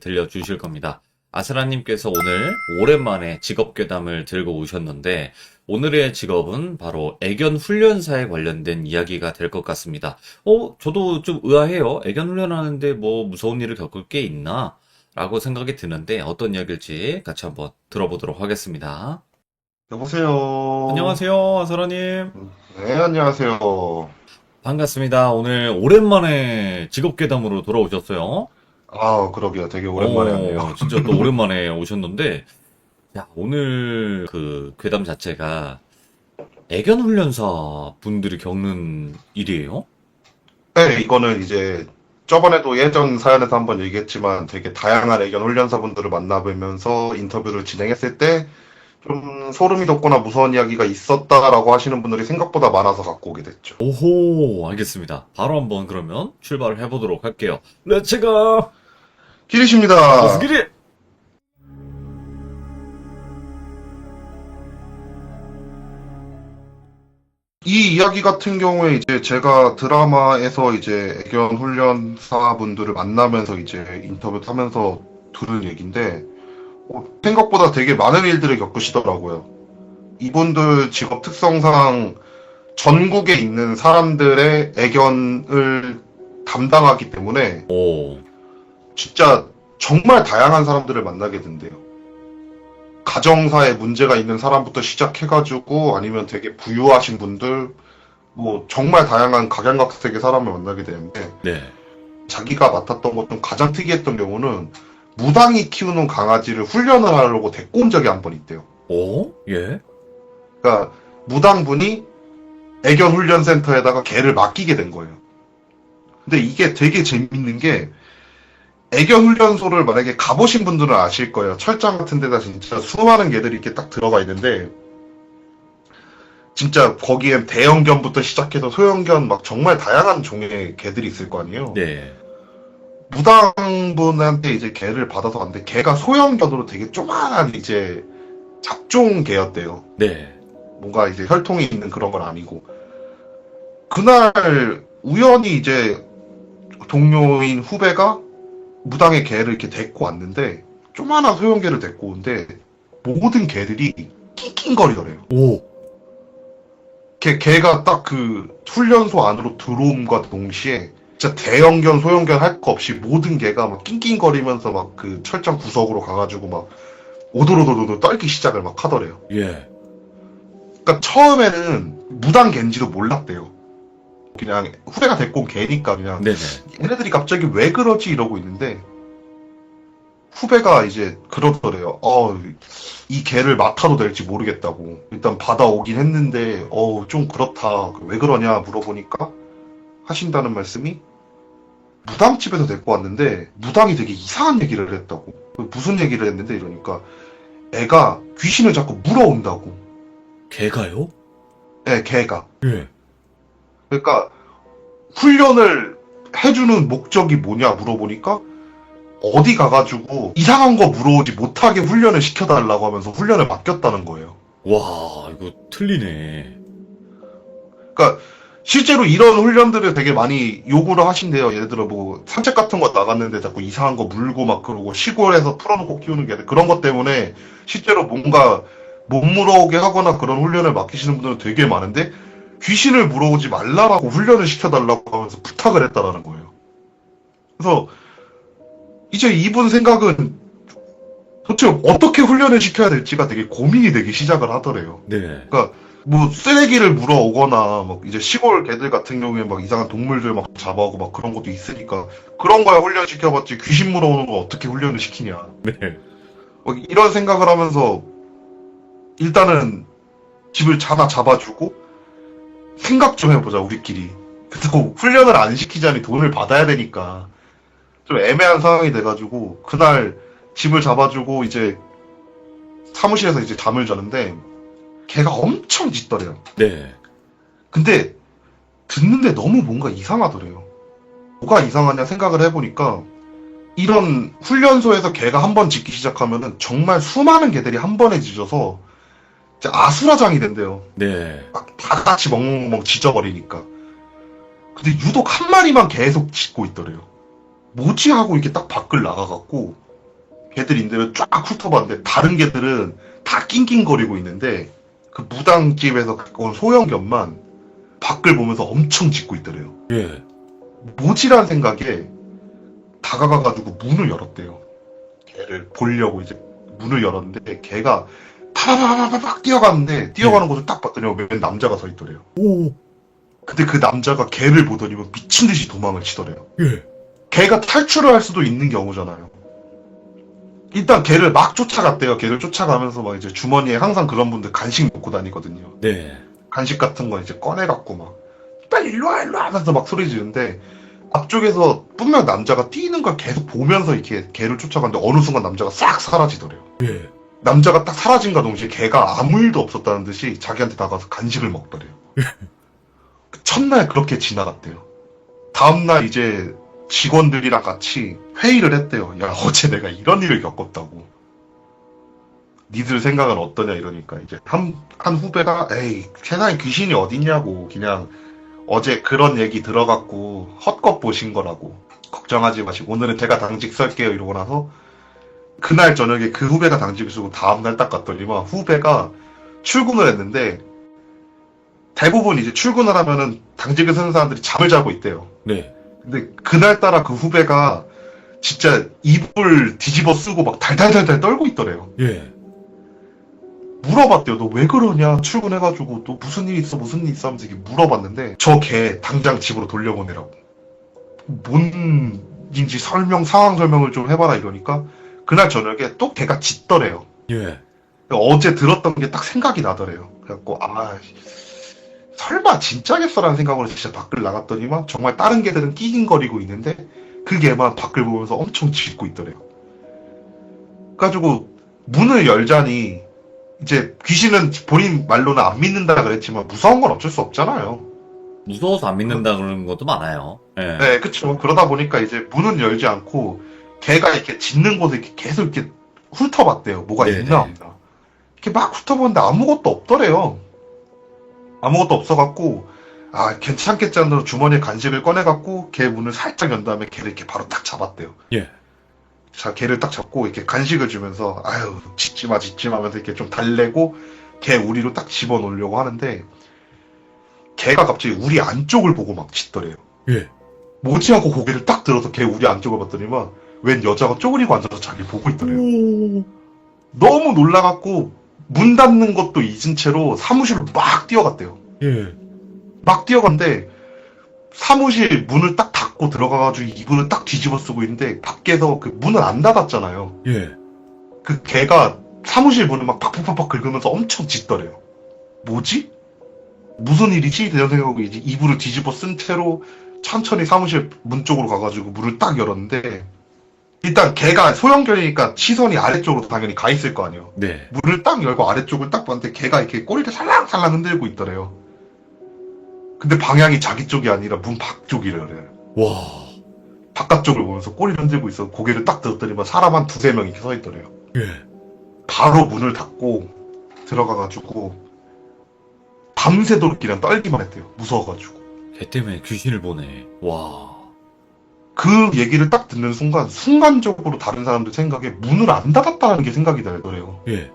들려주실 겁니다. 아스라님께서 오늘 오랜만에 직업괴담을 들고 오셨는데 오늘의 직업은 바로 애견훈련사에 관련된 이야기가 될 것 같습니다. 저도 좀 의아해요. 애견훈련하는데 뭐 무서운 일을 겪을 게 있나? 라고 생각이 드는데 어떤 이야기일지 같이 한번 들어보도록 하겠습니다. 여보세요. 안녕하세요, 아스라님. 네, 안녕하세요. 반갑습니다. 오늘 오랜만에 직업괴담으로 돌아오셨어요. 아, 그러게요. 되게 오랜만에 왔네요. 진짜 또 오랜만에 오셨는데, 야, 오늘 그 괴담 자체가 애견 훈련사 분들이 겪는 일이에요? 네, 이거는 이제 저번에도 예전 사연에서 한번 얘기했지만 되게 다양한 애견 훈련사분들을 만나뵈면서 인터뷰를 진행했을 때 좀 소름이 돋거나 무서운 이야기가 있었다라고 하시는 분들이 생각보다 많아서 갖고 오게 됐죠. 오호, 알겠습니다. 바로 한번 그러면 출발을 해보도록 할게요. 렛츠고! 기리십니다. 어스기리! 이 이야기 같은 경우에 이제 제가 드라마에서 이제 애견 훈련사분들을 만나면서 이제 인터뷰 하면서 들은 얘기인데 생각보다 되게 많은 일들을 겪으시더라고요. 이분들 직업 특성상 전국에 있는 사람들의 애견을 담당하기 때문에 오, 진짜 정말 다양한 사람들을 만나게 된대요. 가정사에 문제가 있는 사람부터 시작해가지고 아니면 되게 부유하신 분들 뭐 정말 다양한 각양각색의 사람을 만나게 되는데 네. 자기가 맡았던 것 중 가장 특이했던 경우는 무당이 키우는 강아지를 훈련을 하려고 데리고 온 적이 한 번 있대요. 오, 예? 그러니까 무당분이 애견 훈련센터에다가 개를 맡기게 된 거예요. 근데 이게 되게 재밌는 게 애견 훈련소를 만약에 가보신 분들은 아실 거예요. 철장 같은 데다 진짜 수많은 개들이 이렇게 딱 들어가 있는데 진짜 거기엔 대형견부터 시작해서 소형견 막 정말 다양한 종의 개들이 있을 거 아니에요. 네. 무당분한테 이제 개를 받아서 갔는데 개가 소형견으로 되게 조그만한 이제 잡종 개였대요. 네. 뭔가 이제 혈통이 있는 그런 건 아니고 그날 우연히 이제 동료인 후배가 무당의 개를 이렇게 데리고 왔는데 조그만한 소형개를 데리고 오는데 모든 개들이 낑낑거리더래요. 오, 개가 딱 그 훈련소 안으로 들어옴과 동시에 진짜 대형견 소형견 할 거 없이 모든 개가 막 낑낑거리면서 막 그 철장 구석으로 가가지고 막 오도로도도 떨기 시작을 막 하더래요. 예. 그러니까 처음에는 무당 갠지도 몰랐대요. 그냥 후배가 데리고 온 개니까 그냥 네네. 얘네들이 갑자기 왜 그러지 이러고 있는데 후배가 이제 그러더래요. 이 개를 맡아도 될지 모르겠다고. 일단 받아오긴 했는데 좀 그렇다. 왜 그러냐 물어보니까 하신다는 말씀이 무당집에서 데리고 왔는데 무당이 되게 이상한 얘기를 했다고. 무슨 얘기를 했는데 이러니까 애가 귀신을 자꾸 물어온다고. 개가요? 개가. 예. 그러니까 훈련을 해주는 목적이 뭐냐 물어보니까 어디 가가지고 이상한 거 물어오지 못하게 훈련을 시켜달라고 하면서 훈련을 맡겼다는 거예요. 와, 이거 틀리네. 그러니까 실제로 이런 훈련들을 되게 많이 요구를 하신대요. 예를 들어 뭐 산책 같은 거 나갔는데 자꾸 이상한 거 물고 막 그러고 시골에서 풀어놓고 키우는 게 그런 것 때문에 실제로 뭔가 못 물어오게 하거나 그런 훈련을 맡기시는 분들은 되게 많은데 귀신을 물어오지 말라라고 훈련을 시켜달라고 하면서 부탁을 했다라는 거예요. 그래서 이제 이분 생각은 도대체 어떻게 훈련을 시켜야 될지가 되게 고민이 되기 시작을 하더래요. 네. 그러니까 뭐 쓰레기를 물어오거나 막 이제 시골 개들 같은 경우에 막 이상한 동물들 막 잡아오고 막 그런 것도 있으니까 그런 거야 훈련 시켜봤지 귀신 물어오는 거 어떻게 훈련을 시키냐. 네. 막 이런 생각을 하면서 일단은 집을 하나 잡아주고 생각 좀 해보자 우리끼리. 그래서 훈련을 안 시키자니 돈을 받아야 되니까 좀 애매한 상황이 돼가지고 그날 집을 잡아주고 이제 사무실에서 이제 잠을 자는데 걔가 엄청 짖더래요. 네. 근데 듣는데 너무 뭔가 이상하더래요. 뭐가 이상하냐 생각을 해보니까 이런 훈련소에서 걔가 한 번 짖기 시작하면은 정말 수많은 개들이 한 번에 짖어서 진짜 아수라장이 된대요. 네. 막 다 같이 멍멍멍 짖어버리니까. 근데 유독 한 마리만 계속 짖고 있더래요. 뭐지 하고 이렇게 딱 밖을 나가갖고 개들인들을 쫙 훑어봤는데 다른 개들은 다 낑낑거리고 있는데 그 무당집에서 갖고 온 소형견만 밖을 보면서 엄청 짖고 있더래요. 예. 뭐지라는 생각에 다가가가지고 문을 열었대요. 개를 보려고 이제 문을 열었는데 개가 파바바바박 뛰어가는데 뛰어가는 곳을 딱 봤더니 웬 남자가 서 있더래요. 오. 근데 그 남자가 개를 보더니 미친 듯이 도망을 치더래요. 예. 개가 탈출을 할 수도 있는 경우잖아요. 일단 개를 막 쫓아갔대요. 개를 쫓아가면서 막 이제 주머니에 항상 그런 분들 간식 놓고 다니거든요. 네. 간식 같은 거 이제 꺼내갖고 막 빨리 일로 와 하면서 막 소리 지르는데 앞쪽에서 분명 남자가 뛰는 걸 계속 보면서 이렇게 개를 쫓아가는데 어느 순간 남자가 싹 사라지더래요. 예. 남자가 딱 사라진과 동시에 개가 아무 일도 없었다는 듯이 자기한테 나가서 간식을 먹더래요. 첫날 그렇게 지나갔대요. 다음날 이제 직원들이랑 같이 회의를 했대요. 야, 어제 내가 이런 일을 겪었다고. 니들 생각은 어떠냐 이러니까 이제 한 후배가 에이 세상에 귀신이 어딨냐고 그냥 어제 그런 얘기 들어갖고 헛것 보신 거라고 걱정하지 마시고 오늘은 제가 당직 설게요 이러고 나서 그날 저녁에 그 후배가 당직을 쓰고 다음날 딱 갔더니만 후배가 출근을 했는데 대부분 이제 출근을 하면은 당직을 쓰는 사람들이 잠을 자고 있대요. 네. 근데 그날따라 그 후배가 진짜 이불 뒤집어 쓰고 막 달달달달 떨고 있더래요. 예. 물어봤대요. 너 왜 그러냐? 출근해가지고 너 무슨 일 있어? 무슨 일 있어? 하면서 이렇게 물어봤는데 저 걔 당장 집으로 돌려보내라고. 뭔인지 상황 설명을 좀 해봐라 이러니까 그날 저녁에 또 걔가 짖더래요. 예. 어제 들었던 게 딱 생각이 나더래요. 그래갖고 설마 진짜겠어라는 생각으로 진짜 밖을 나갔더니만 정말 다른 개들은 끼긴거리고 있는데 그 개만 밖을 보면서 엄청 짖고 있더래요. 그래가지고 문을 열자니 이제 귀신은 본인 말로는 안 믿는다 그랬지만 무서운 건 어쩔 수 없잖아요. 무서워서 안 믿는다 그러는 것도 많아요. 예. 네, 그쵸. 그러다 보니까 이제 문은 열지 않고 개가 이렇게 짖는 곳을 이렇게 계속 이렇게 훑어봤대요. 뭐가 네네. 있나 없나. 이렇게 막 훑어보는데 아무것도 없더래요. 아무것도 없어갖고 괜찮겠지 하면서 주머니에 간식을 꺼내갖고 개 문을 살짝 연 다음에 개를 이렇게 바로 딱 잡았대요. 예. 자, 개를 딱 잡고 이렇게 간식을 주면서 아유 짖지마 하면서 이렇게 좀 달래고 개 우리로 딱 집어넣으려고 하는데 개가 갑자기 우리 안쪽을 보고 막 짖더래요. 예. 뭐지 하고 고개를 딱 들어서 개 우리 안쪽을 봤더니만 웬 여자가 쪼그리고 앉아서 자기를 보고 있더래요. 오. 너무 놀라갖고 문 닫는 것도 잊은 채로 사무실로 막 뛰어갔대요. 예. 막 뛰어갔는데 사무실 문을 딱 닫고 들어가가지고 이불을 딱 뒤집어 쓰고 있는데 밖에서 그 문을 안 닫았잖아요. 예. 그 개가 사무실 문을 막 팍팍팍팍 긁으면서 엄청 짖더래요. 뭐지? 무슨 일이지? 이런 생각하고 이제 이불을 뒤집어 쓴 채로 천천히 사무실 문 쪽으로 가가지고 문을 딱 열었는데 일단 개가 소형견이니까 시선이 아래쪽으로 당연히 가 있을 거 아니에요. 네. 문을 딱 열고 아래쪽을 딱 봤는데 개가 이렇게 꼬리를 살랑살랑 흔들고 있더래요. 근데 방향이 자기 쪽이 아니라 문 밖 쪽이래요. 와. 바깥쪽을 보면서 꼬리를 흔들고 있어. 고개를 딱 들었더니만 사람 한 두세 명 이렇게 서 있더래요. 예. 바로 문을 닫고 들어가가지고 밤새도록 그냥 떨기만 했대요. 무서워가지고. 걔 때문에 귀신을 보네. 와. 그 얘기를 딱 듣는 순간적으로 다른 사람들 생각에 문을 안 닫았다는 게 생각이 나더래요. 예.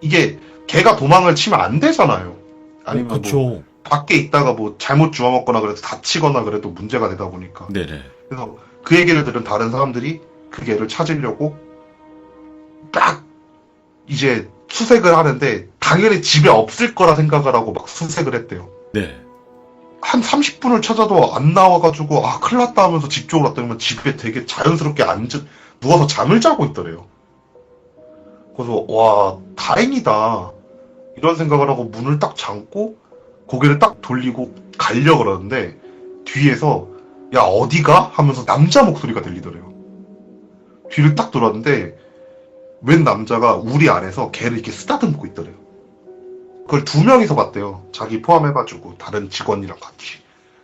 이게 걔가 도망을 치면 안 되잖아요. 아니면 그쵸. 뭐 밖에 있다가 뭐 잘못 주워먹거나 그래도 다치거나 그래도 문제가 되다 보니까. 네네. 그래서 그 얘기를 들은 다른 사람들이 그 개를 찾으려고 딱 이제 수색을 하는데 당연히 집에 없을 거라 생각을 하고 막 수색을 했대요. 네. 한 30분을 찾아도 안 나와가지고 큰일 났다 하면서 집 쪽으로 왔더니 집에 되게 자연스럽게 누워서 잠을 자고 있더래요. 그래서 와 다행이다 이런 생각을 하고 문을 딱 잠고 고개를 딱 돌리고 가려고 그러는데 뒤에서 야 어디가? 하면서 남자 목소리가 들리더래요. 뒤를 딱 돌았는데 웬 남자가 우리 안에서 개를 이렇게 쓰다듬고 있더래요. 그걸 두 명이서 봤대요. 자기 포함해가지고 다른 직원이랑 같이.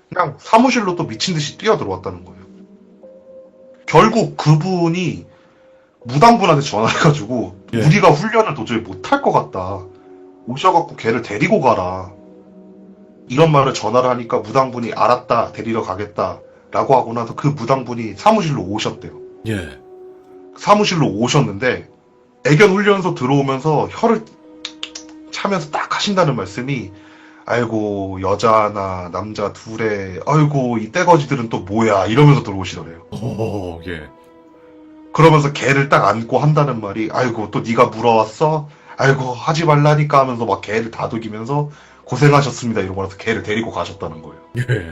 그냥 사무실로 또 미친 듯이 뛰어 들어왔다는 거예요. 결국 그분이 무당분한테 전화해가지고 예. 우리가 훈련을 도저히 못할 것 같다. 오셔갖고 걔를 데리고 가라. 이런 말을 전화를 하니까 무당분이 알았다. 데리러 가겠다. 라고 하고 나서 그 무당분이 사무실로 오셨대요. 예. 사무실로 오셨는데 애견 훈련소 들어오면서 혀를 차면서 딱 하신다는 말씀이 아이고 여자 하나 남자 둘에 아이고 이 떼거지들은 또 뭐야 이러면서 들어오시더래요. 예. 그러면서 개를 딱 안고 한다는 말이 아이고 또 네가 물어왔어? 아이고 하지 말라니까 하면서 막 개를 다독이면서 고생하셨습니다 이러고 나서 개를 데리고 가셨다는 거예요. 예.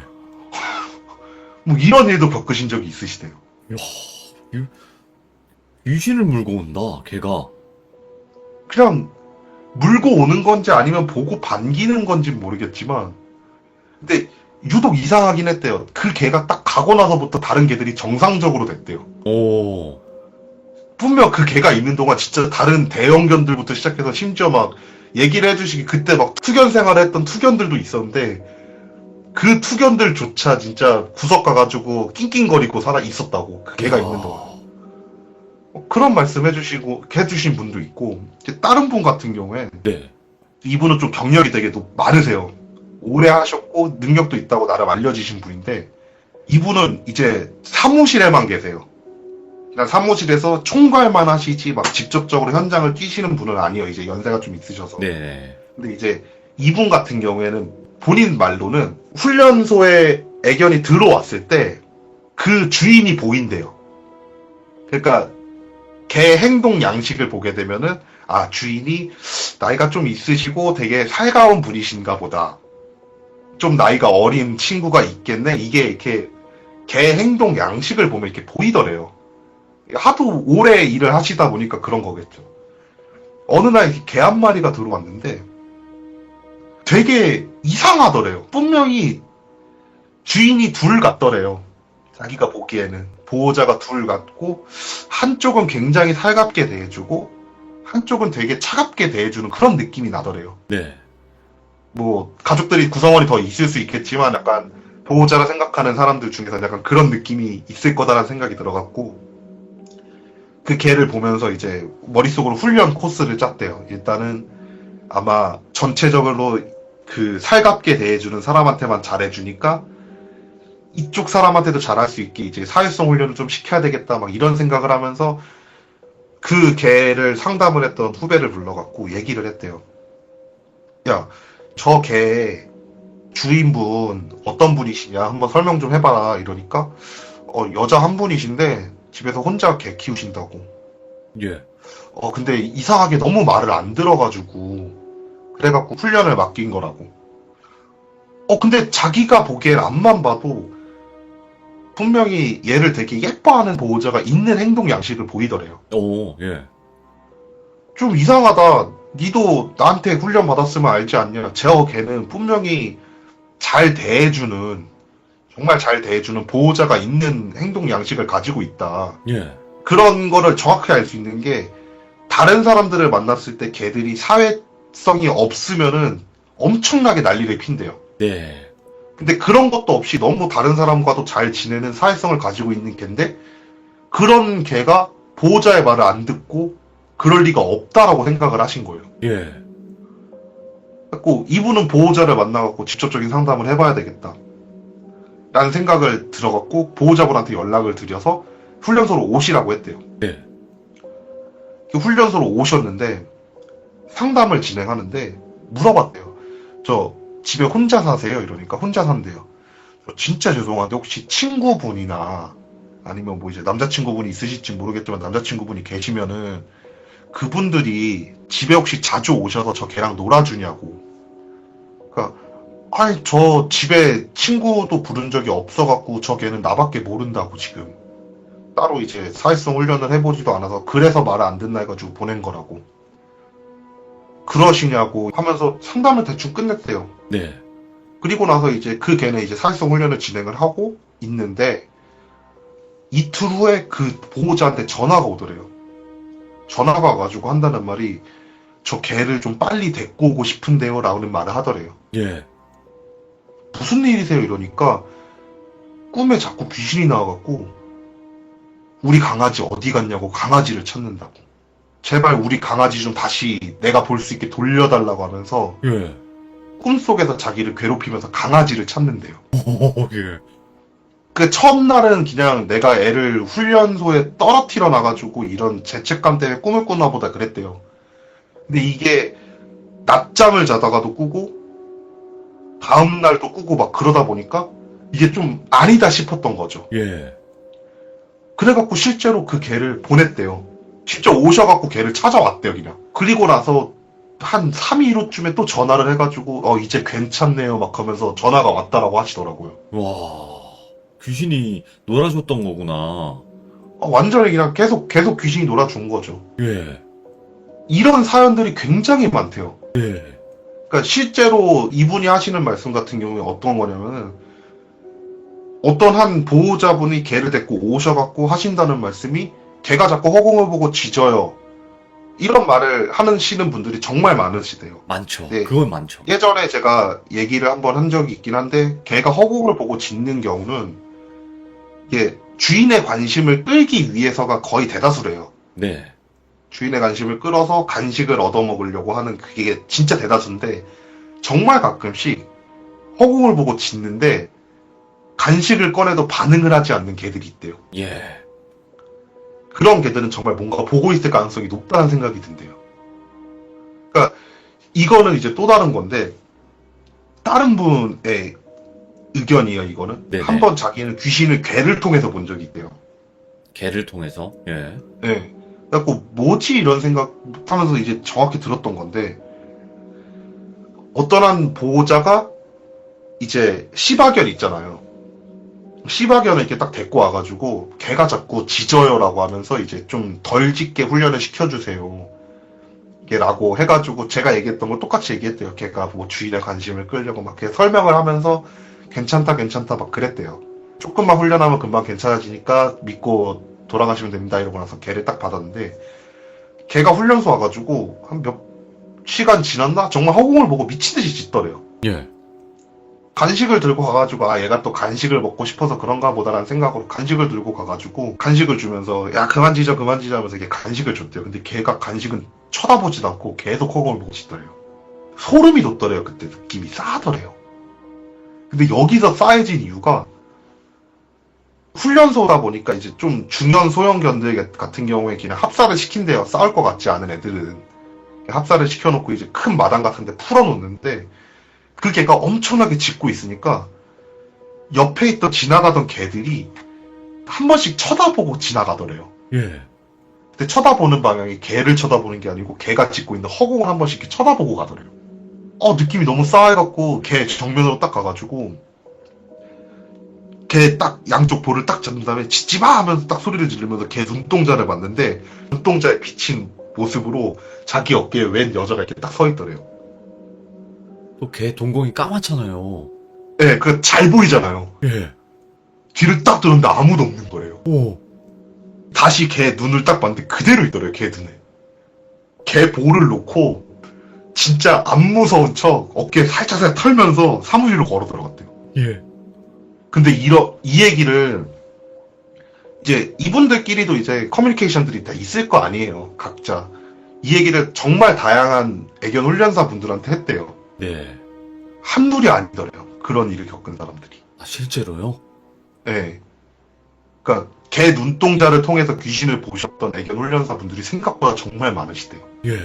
뭐 이런 일도 겪으신 적이 있으시대요. 야, 귀신을 물고 온다, 걔가. 그냥 물고 오는 건지 아니면 보고 반기는 건지 모르겠지만 근데 유독 이상하긴 했대요. 그 개가 딱 가고 나서부터 다른 개들이 정상적으로 됐대요. 오, 분명 그 개가 있는 동안 진짜 다른 대형견들부터 시작해서 심지어 막 얘기를 해주시기 그때 막 투견 생활을 했던 투견들도 있었는데 그 투견들조차 진짜 구석 가가지고 낑낑거리고 살아 있었다고 그 개가 있는 동안 그런 말씀 해주신 분도 있고 이제 다른 분 같은 경우에 네. 이분은 좀 경력이 되게 많으세요. 오래 하셨고 능력도 있다고 나름 알려지신 분인데 이분은 이제 사무실에만 계세요. 그냥 사무실에서 총괄만 하시지 막 직접적으로 현장을 뛰시는 분은 아니에요. 이제 연세가 좀 있으셔서. 네. 근데 이제 이분 같은 경우에는 본인 말로는 훈련소에 애견이 들어왔을 때 그 주인이 보인대요. 그러니까 개 행동 양식을 보게 되면은 아 주인이 나이가 좀 있으시고 되게 살가운 분이신가 보다. 좀 나이가 어린 친구가 있겠네. 이게 이렇게 개 행동 양식을 보면 이렇게 보이더래요. 하도 오래 일을 하시다 보니까 그런 거겠죠. 어느 날 개 한 마리가 들어왔는데 되게 이상하더래요. 분명히 주인이 둘 같더래요. 자기가 보기에는 보호자가 둘 같고 한쪽은 굉장히 살갑게 대해주고 한쪽은 되게 차갑게 대해주는 그런 느낌이 나더래요. 네. 뭐 가족들이 구성원이 더 있을 수 있겠지만 약간 보호자라 생각하는 사람들 중에서 약간 그런 느낌이 있을 거다라는 생각이 들어갔고 그 개를 보면서 이제 머릿속으로 훈련 코스를 짰대요. 일단은 아마 전체적으로 그 살갑게 대해주는 사람한테만 잘해주니까 이쪽 사람한테도 잘할 수 있게 이제 사회성 훈련을 좀 시켜야 되겠다 막 이런 생각을 하면서 그 개를 상담을 했던 후배를 불러갖고 얘기를 했대요. 야, 저 개 주인분 어떤 분이시냐 한번 설명 좀 해봐라 이러니까 여자 한 분이신데 집에서 혼자 개 키우신다고. 예. 근데 이상하게 너무 말을 안 들어가지고 그래갖고 훈련을 맡긴 거라고. 근데 자기가 보기엔 앞만 봐도 분명히 얘를 되게 예뻐하는 보호자가 있는 행동 양식을 보이더래요. 오, 예. 좀 이상하다. 니도 나한테 훈련 받았으면 알지 않냐. 저 걔는 분명히 잘 대해주는 정말 잘 대해주는 보호자가 있는 행동 양식을 가지고 있다. 예. 그런 거를 정확히 알 수 있는 게 다른 사람들을 만났을 때 걔들이 사회성이 없으면은 엄청나게 난리를 핀대요. 네. 근데 그런 것도 없이 너무 다른 사람과도 잘 지내는 사회성을 가지고 있는 걔인데 그런 걔가 보호자의 말을 안 듣고 그럴 리가 없다라고 생각을 하신 거예요. 예. 그래서 이분은 보호자를 만나갖고 직접적인 상담을 해봐야 되겠다. 라는 생각을 들어갖고 보호자분한테 연락을 드려서 훈련소로 오시라고 했대요. 네. 훈련소로 오셨는데 상담을 진행하는데 물어봤대요. 저 집에 혼자 사세요? 이러니까 혼자 산대요. 저 진짜 죄송한데 혹시 친구분이나 아니면 뭐 이제 남자친구분이 있으실지 모르겠지만 남자친구분이 계시면은 그분들이 집에 혹시 자주 오셔서 저 걔랑 놀아주냐고. 그러니까 아니 저 집에 친구도 부른 적이 없어갖고 저 걔는 나밖에 모른다고 지금. 따로 이제 사회성 훈련을 해보지도 않아서 그래서 말을 안 듣나 해가지고 보낸 거라고. 그러시냐고 하면서 상담을 대충 끝냈대요. 네. 그리고 나서 이제 그 걔는 이제 사회성 훈련을 진행을 하고 있는데 이틀 후에 그 보호자한테 전화가 오더래요. 전화가 와가지고 한다는 말이 저 걔를 좀 빨리 데리고 오고 싶은데요 라는 말을 하더래요. 예. 무슨 일이세요 이러니까 꿈에 자꾸 귀신이 나와갖고 우리 강아지 어디 갔냐고 강아지를 찾는다고. 제발 우리 강아지 좀 다시 내가 볼 수 있게 돌려달라고 하면서 예. 꿈속에서 자기를 괴롭히면서 강아지를 찾는데요. 오, 예. 그 첫날은 그냥 내가 애를 훈련소에 떨어뜨려 놔가지고 이런 죄책감 때문에 꿈을 꾸나 보다 그랬대요. 근데 이게 낮잠을 자다가도 꾸고 다음날도 꾸고 막 그러다 보니까 이게 좀 아니다 싶었던 거죠. 예. 그래갖고 실제로 그 개를 보냈대요. 직접 오셔갖고 개를 찾아왔대요, 그냥. 그리고 나서 한 3일 후쯤에 또 전화를 해가지고, 이제 괜찮네요, 막 하면서 전화가 왔다라고 하시더라고요. 와, 귀신이 놀아줬던 거구나. 완전히 그냥 계속 귀신이 놀아준 거죠. 예. 이런 사연들이 굉장히 많대요. 예. 그러니까 실제로 이분이 하시는 말씀 같은 경우에 어떤 거냐면은, 어떤 한 보호자분이 개를 데리고 오셔갖고 하신다는 말씀이 개가 자꾸 허공을 보고 짖어요. 이런 말을 하시는 분들이 정말 많으시대요. 많죠. 네. 그건 많죠. 예전에 제가 얘기를 한번 한 적이 있긴 한데 개가 허공을 보고 짖는 경우는 이게 주인의 관심을 끌기 위해서가 거의 대다수래요. 네. 주인의 관심을 끌어서 간식을 얻어먹으려고 하는 그게 진짜 대다수인데 정말 가끔씩 허공을 보고 짖는데 간식을 꺼내도 반응을 하지 않는 개들이 있대요. 예. 그런 개들은 정말 뭔가 보고 있을 가능성이 높다는 생각이 든대요. 그러니까 이거는 이제 또 다른 건데 다른 분의 의견이에요. 이거는 네네. 한번 자기는 귀신을 개를 통해서 본 적이 있대요. 개를 통해서. 예. 네. 그래갖고 뭐지 이런 생각하면서 이제 정확히 들었던 건데 어떤 한 보호자가 이제 시바견 있잖아요. 시바견을 이렇게 딱 데리고 와가지고 걔가 자꾸 짖어요라고 하면서 이제 좀 덜 짖게 훈련을 시켜주세요. 이게 라고 해가지고 제가 얘기했던 거 똑같이 얘기했대요. 걔가 뭐 주인의 관심을 끌려고 막 이렇게 설명을 하면서 괜찮다 막 그랬대요. 조금만 훈련하면 금방 괜찮아지니까 믿고 돌아가시면 됩니다 이러고 나서 걔를 딱 받았는데 걔가 훈련소 와가지고 한 몇 시간 지났나? 정말 허공을 보고 미친듯이 짖더래요. 예. 간식을 들고 가가지고 얘가 또 간식을 먹고 싶어서 그런가 보다라는 생각으로 간식을 들고 가가지고 간식을 주면서 야 그만 짖어 하면서 이게 간식을 줬대요. 근데 걔가 간식은 쳐다보지도 않고 계속 허공을 보고 짖더래요. 소름이 돋더래요. 그때 느낌이 싸더래요. 근데 여기서 싸해진 이유가 훈련소다 보니까 이제 좀 중년 소형견들 같은 경우에 그냥 합사를 시킨대요. 싸울 것 같지 않은 애들은 합사를 시켜놓고 이제 큰 마당 같은데 풀어놓는데 그 개가 엄청나게 짖고 있으니까 옆에 있던 지나가던 개들이 한 번씩 쳐다보고 지나가더래요. 예. 근데 쳐다보는 방향이 개를 쳐다보는 게 아니고 개가 짖고 있는 허공을 한 번씩 이렇게 쳐다보고 가더래요. 느낌이 너무 싸해갖고 개 정면으로 딱 가가지고 개 딱 양쪽 볼을 딱 잡는 다음에 짖지마 하면서 딱 소리를 지르면서 개 눈동자를 봤는데 눈동자에 비친 모습으로 자기 어깨에 웬 여자가 이렇게 딱 서 있더래요. 또 개 동공이 까맣잖아요. 네, 그 잘 보이잖아요. 예. 뒤를 딱 들었는데 아무도 없는 거예요. 오. 다시 걔 눈을 딱 봤는데 그대로 있더래요, 걔 눈에. 걔 볼을 놓고 진짜 안 무서운 척 어깨에 살짝 털면서 사무실로 걸어 들어갔대요. 예. 근데 이 얘기를 이제 이분들끼리도 이제 커뮤니케이션들이 다 있을 거 아니에요, 각자. 이 얘기를 정말 다양한 애견 훈련사 분들한테 했대요. 네. 한둘이 아니더래요, 그런 일을 겪은 사람들이. 아, 실제로요? 네. 그러니까 걔 눈동자를 통해서 귀신을 보셨던 애견 훈련사 분들이 생각보다 정말 많으시대요. 예.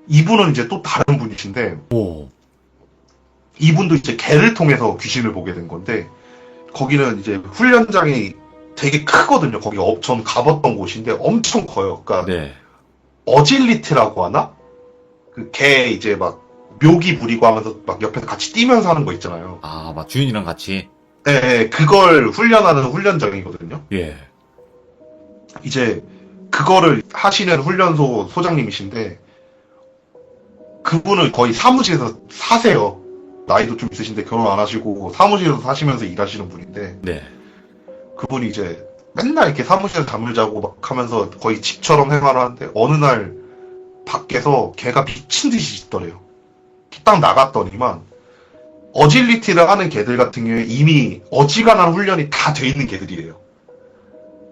이분은 이제 또 다른 분이신데 오. 이분도 이제 개를 통해서 귀신을 보게 된 건데 거기는 이제 훈련장이 되게 크거든요. 거기 전 가봤던 곳인데 엄청 커요. 그러니까 네. 어질리티라고 하나? 그 개 이제 막 묘기 부리고 하면서 막 옆에서 같이 뛰면서 하는 거 있잖아요. 아, 막 주인이랑 같이. 네, 그걸 훈련하는 훈련장이거든요. 예. 이제 그거를 하시는 훈련소 소장님이신데 그분은 거의 사무실에서 사세요. 나이도 좀 있으신데 결혼 안 하시고 사무실에서 사시면서 일하시는 분인데 네. 그분이 이제 맨날 이렇게 사무실에서 잠을 자고 막 하면서 거의 집처럼 생활을 하는데 어느 날 밖에서 개가 미친 듯이 짖더래요. 딱 나갔더니만 어질리티를 하는 개들 같은 경우에 이미 어지간한 훈련이 다 돼 있는 개들이래요.